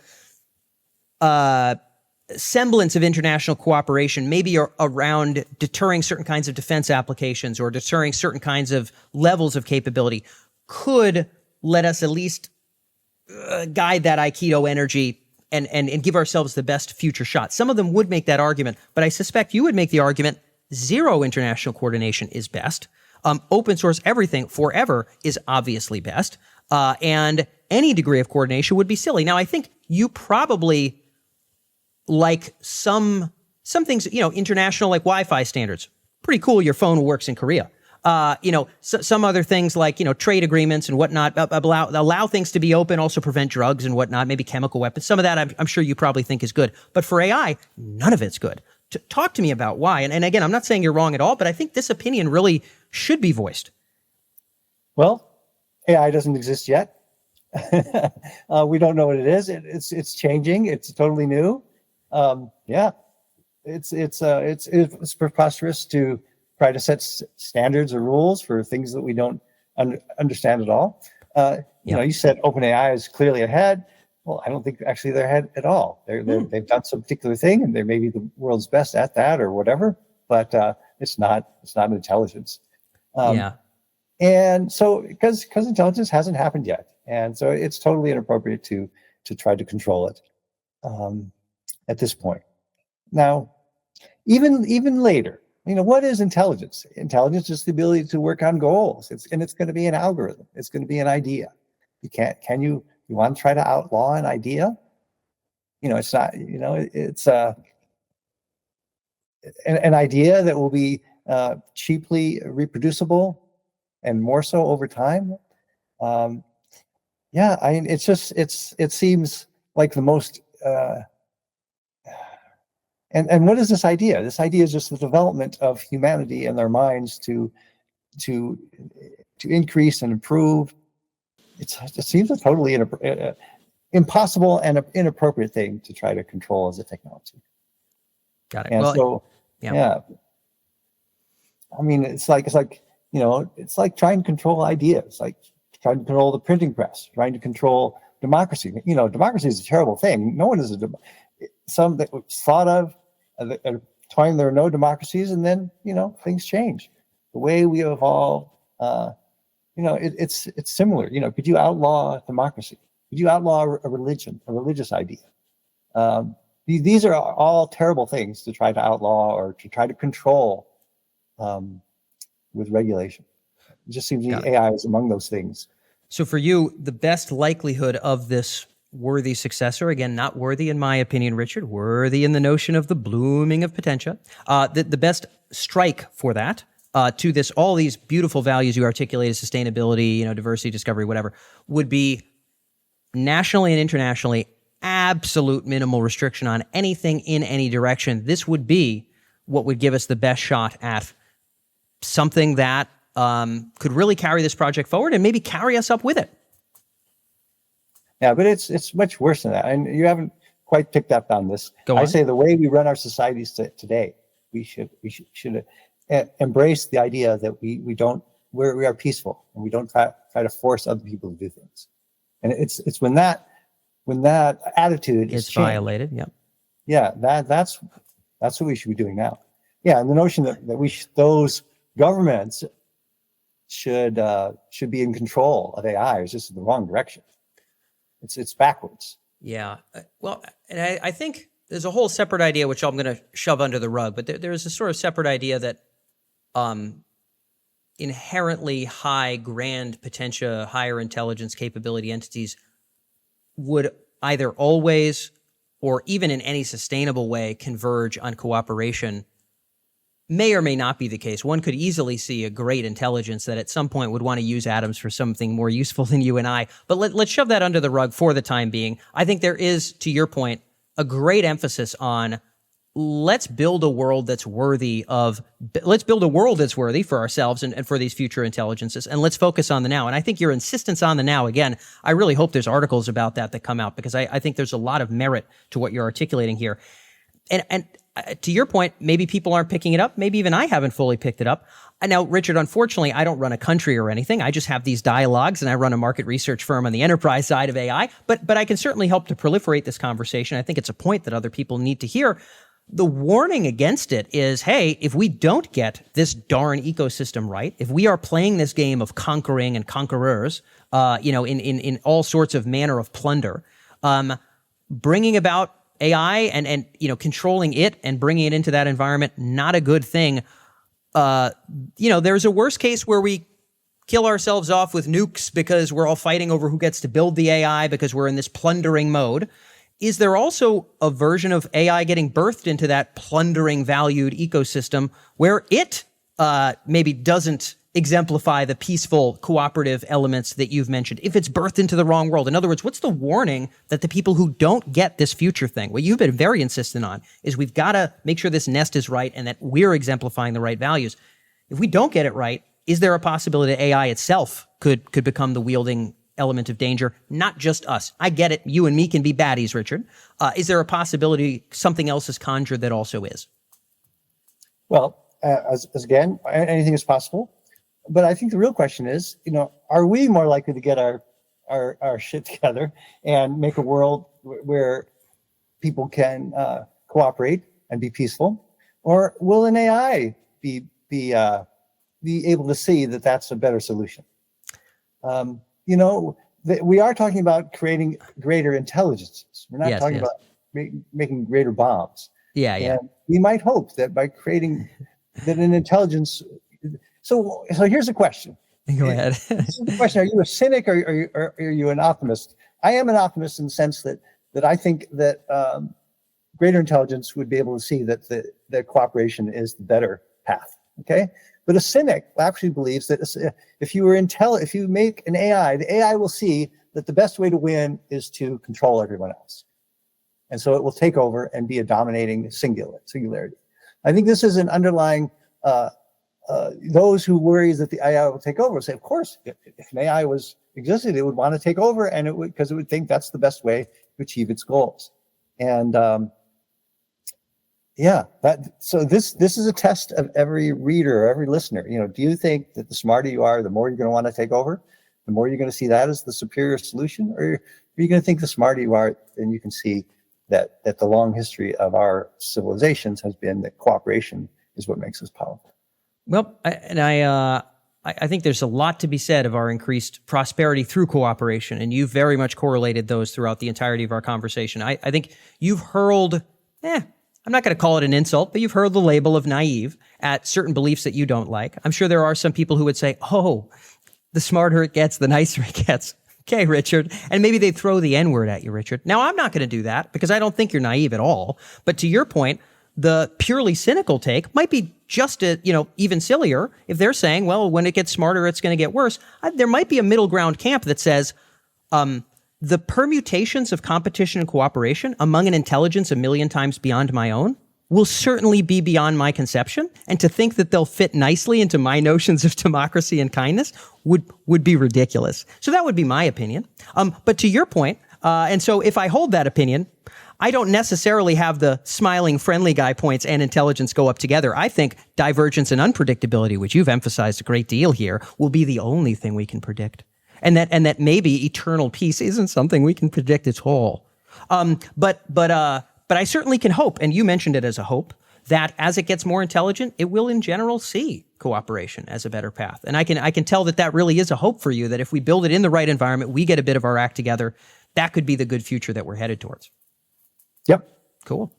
semblance of international cooperation, maybe around deterring certain kinds of defense applications or deterring certain kinds of levels of capability, could let us at least guide that Aikido energy and give ourselves the best future shot. Some of them would make that argument, but I suspect you would make the argument zero international coordination is best. Open source everything forever is obviously best. And any degree of coordination would be silly. Now, I think you probably like some things, international, like Wi-Fi standards. Pretty cool. Your phone works in Korea. Some other things like, trade agreements and whatnot, allow things to be open, also prevent drugs and whatnot, maybe chemical weapons. Some of that I'm sure you probably think is good. But for AI, none of it's good. Talk to me about why. And again, I'm not saying you're wrong at all, but I think this opinion really should be voiced. Well, AI doesn't exist yet. We don't know what it is. It's changing. It's totally new. It's preposterous to try to set standards or rules for things that we don't understand at all. You said OpenAI is clearly ahead. Well, I don't think actually they're ahead at all. They've done some particular thing, and they may be the world's best at that or whatever. But it's not intelligence. Yeah. And so, because intelligence hasn't happened yet, and so it's totally inappropriate to try to control it at this point. Now, even later, what is intelligence? Intelligence is the ability to work on goals. It's going to be an algorithm. It's going to be an idea. You want to try to outlaw an idea? It's not. It's an idea that will be cheaply reproducible and more so over time. Yeah, it seems like the most. And what is this idea? This idea is just the development of humanity and their minds to increase and improve. It seems a totally impossible and inappropriate thing to try to control as a technology. Got it. And so, yeah. I mean, it's like trying to control ideas, like trying to control the printing press, trying to control democracy. Democracy is a terrible thing. No one is some that was thought of at a time there were no democracies, and then things change. The way we evolve, it's similar. Could you outlaw democracy? Could you outlaw a religion, a religious idea? These are all terrible things to try to outlaw or to try to control with regulation. It just seems like AI is among those things. So for you, the best likelihood of this worthy successor, again, not worthy in my opinion, Richard, worthy in the notion of the blooming of potentia, the best strike for that to this, all these beautiful values you articulated, sustainability, diversity, discovery, whatever, would be nationally and internationally absolute minimal restriction on anything in any direction. This would be what would give us the best shot at something that could really carry this project forward and maybe carry us up with it. Yeah, but it's much worse than that, and you haven't quite picked up on this. I say the way we run our societies today, we should embrace the idea that we are peaceful and we don't try to force other people to do things. And it's when that attitude is violated. Yeah, that's what we should be doing now. Yeah, and the notion that those governments should be in control of AI is just in the wrong direction. It's backwards. Yeah. Well, and I think there's a whole separate idea, which I'm going to shove under the rug, but there's a sort of separate idea that inherently high, grand potential, higher intelligence capability entities would either always or even in any sustainable way converge on cooperation. May or may not be the case. One could easily see a great intelligence that at some point would want to use atoms for something more useful than you and I. But let's shove that under the rug for the time being. I think there is, to your point, a great emphasis on let's build a world that's worthy for ourselves and for these future intelligences. And let's focus on the now. And I think your insistence on the now, again, I really hope there's articles about that come out, because I think there's a lot of merit to what you're articulating here. And to your point, maybe people aren't picking it up. Maybe even I haven't fully picked it up. Now, Richard, unfortunately, I don't run a country or anything. I just have these dialogues, and I run a market research firm on the enterprise side of AI. But I can certainly help to proliferate this conversation. I think it's a point that other people need to hear. The warning against it is, hey, if we don't get this darn ecosystem right, if we are playing this game of conquering and conquerors, in all sorts of manner of plunder, bringing about AI and controlling it and bringing it into that environment, not a good thing. There's a worst case where we kill ourselves off with nukes because we're all fighting over who gets to build the AI because we're in this plundering mode. Is there also a version of AI getting birthed into that plundering valued ecosystem where it maybe doesn't exemplify the peaceful, cooperative elements that you've mentioned, if it's birthed into the wrong world? In other words, what's the warning that the people who don't get this future thing, what you've been very insistent on, is we've got to make sure this nest is right and that we're exemplifying the right values. If we don't get it right, is there a possibility that AI itself could become the wielding element of danger, not just us? I get it. You and me can be baddies, Richard. Is there a possibility something else is conjured that also is? Well, as again, anything is possible. But I think the real question is, are we more likely to get our shit together and make a world where people can cooperate and be peaceful, or will an AI be be able to see that that's a better solution. You know, we are talking about creating greater intelligences. We're not talking about making greater bombs. And we might hope that by creating that an intelligence. So here's a question. Go ahead. The question: are you a cynic or are you an optimist? I am an optimist in the sense that I think that greater intelligence would be able to see that the cooperation is the better path. Okay, but a cynic actually believes that if you make an AI, the AI will see that the best way to win is to control everyone else, and so it will take over and be a dominating singularity. I think this is an underlying. Those who worry that the AI will take over say, of course, if an AI existed, it would want to take over, and it would, because it would think that's the best way to achieve its goals. And so this is a test of every reader, every listener. You know, do you think that the smarter you are, the more you're going to want to take over, the more you're going to see that as the superior solution, or are you going to think the smarter you are, then you can see that the long history of our civilizations has been that cooperation is what makes us powerful. Well, I think there's a lot to be said of our increased prosperity through cooperation, and you've very much correlated those throughout the entirety of our conversation. I think you've hurled, I'm not going to call it an insult, but you've hurled the label of naive at certain beliefs that you don't like. I'm sure there are some people who would say, oh, the smarter it gets, the nicer it gets. Okay, Richard. And maybe they throw the N-word at you, Richard. Now, I'm not going to do that because I don't think you're naive at all. But to your point, the purely cynical take might be just even sillier if they're saying, well, when it gets smarter, it's going to get worse. There might be a middle ground camp that says the permutations of competition and cooperation among an intelligence a million times beyond my own will certainly be beyond my conception. And to think that they'll fit nicely into my notions of democracy and kindness would be ridiculous. So that would be my opinion. But to your point, and so if I hold that opinion, I don't necessarily have the smiling, friendly guy points and intelligence go up together. I think divergence and unpredictability, which you've emphasized a great deal here, will be the only thing we can predict. And that maybe eternal peace isn't something we can predict at all. But I certainly can hope, and you mentioned it as a hope, that as it gets more intelligent, it will in general see cooperation as a better path. And I can tell that really is a hope for you, that if we build it in the right environment, we get a bit of our act together, that could be the good future that we're headed towards. Yep. Cool.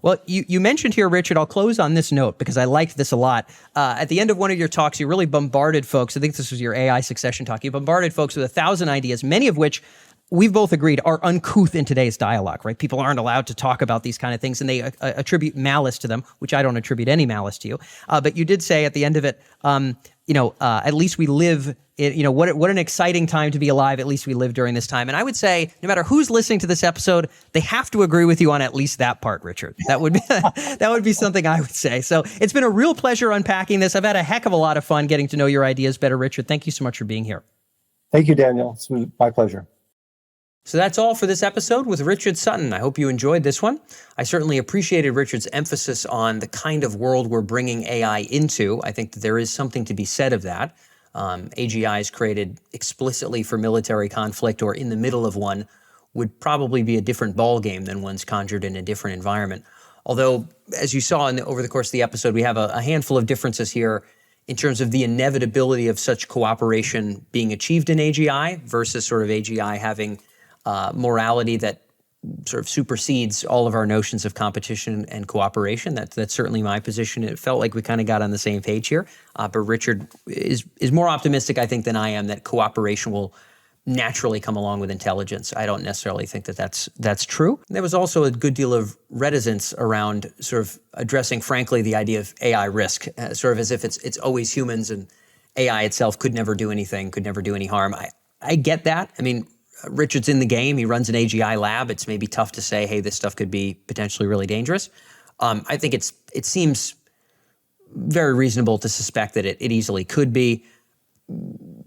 Well, you mentioned here, Richard, I'll close on this note because I liked this a lot. At the end of one of your talks, you really bombarded folks. I think this was your AI succession talk. You bombarded folks with 1,000 ideas, many of which we've both agreed are uncouth in today's dialogue, right? People aren't allowed to talk about these kind of things, and they attribute malice to them, which I don't attribute any malice to you. But you did say at the end of it, at least we live in, what an exciting time to be alive. At least we live during this time. And I would say, no matter who's listening to this episode, they have to agree with you on at least that part, Richard. That would be something I would say. So it's been a real pleasure unpacking this. I've had a heck of a lot of fun getting to know your ideas better, Richard. Thank you so much for being here. Thank you, Daniel. It's been my pleasure. So that's all for this episode with Richard Sutton. I hope you enjoyed this one. I certainly appreciated Richard's emphasis on the kind of world we're bringing AI into. I think that there is something to be said of that. AGIs created explicitly for military conflict or in the middle of one would probably be a different ballgame than ones conjured in a different environment. Although, as you saw over the course of the episode, we have a handful of differences here in terms of the inevitability of such cooperation being achieved in AGI versus sort of AGI having morality that sort of supersedes all of our notions of competition and cooperation. That's certainly my position. It felt like we kind of got on the same page here. But Richard is more optimistic, I think, than I am that cooperation will naturally come along with intelligence. I don't necessarily think that that's true. There was also a good deal of reticence around sort of addressing, frankly, the idea of AI risk, sort of as if it's always humans and AI itself could never do anything, could never do any harm. I get that. I mean, Richard's in the game. He runs an AGI lab. It's maybe tough to say, hey, this stuff could be potentially really dangerous. I think it seems very reasonable to suspect that it easily could be.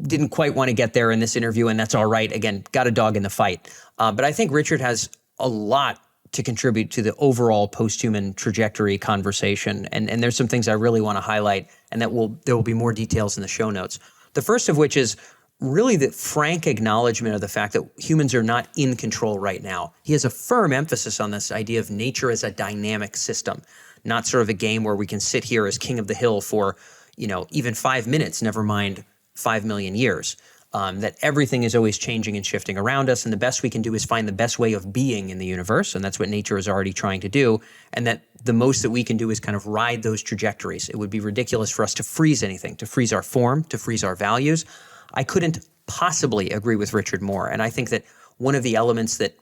Didn't quite want to get there in this interview, and that's all right. Again, got a dog in the fight. But I think Richard has a lot to contribute to the overall posthuman trajectory conversation. And there's some things I really want to highlight, and there will be more details in the show notes. The first of which is really the frank acknowledgement of the fact that humans are not in control right now. He has a firm emphasis on this idea of nature as a dynamic system, not sort of a game where we can sit here as king of the hill for even 5 minutes, never mind 5 million years. That everything is always changing and shifting around us, and the best we can do is find the best way of being in the universe, and that's what nature is already trying to do, and that the most that we can do is kind of ride those trajectories. It would be ridiculous for us to freeze anything, to freeze our form, to freeze our values. I couldn't possibly agree with Richard more, and I think that one of the elements that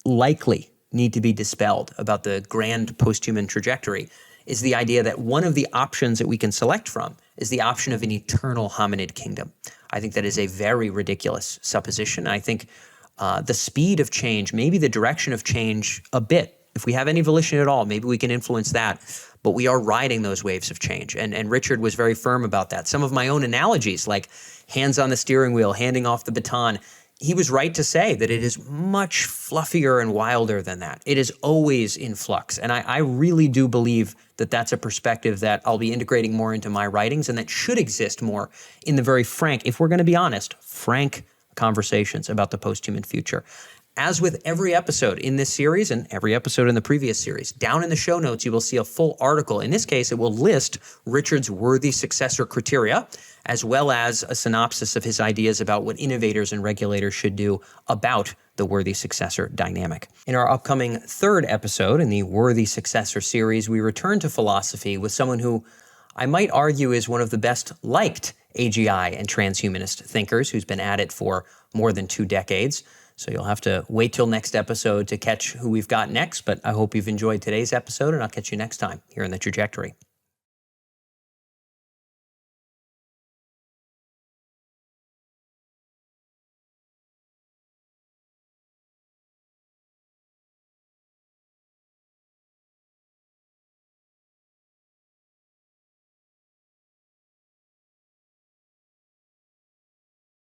likely need to be dispelled about the grand posthuman trajectory is the idea that one of the options that we can select from is the option of an eternal hominid kingdom. I think that is a very ridiculous supposition. I think the speed of change, maybe the direction of change a bit, if we have any volition at all, maybe we can influence that, but we are riding those waves of change. And Richard was very firm about that. Some of my own analogies, like hands on the steering wheel, handing off the baton, he was right to say that it is much fluffier and wilder than that. It is always in flux. And I really do believe that that's a perspective that I'll be integrating more into my writings and that should exist more in the very frank, if we're going to be honest, frank conversations about the posthuman future. As with every episode in this series and every episode in the previous series, down in the show notes, you will see a full article. In this case, it will list Richard's worthy successor criteria, as well as a synopsis of his ideas about what innovators and regulators should do about the worthy successor dynamic. In our upcoming third episode in the Worthy Successor series, we return to philosophy with someone who I might argue is one of the best liked AGI and transhumanist thinkers, who's been at it for more than 2 decades. So you'll have to wait till next episode to catch who we've got next, but I hope you've enjoyed today's episode, and I'll catch you next time here in The Trajectory.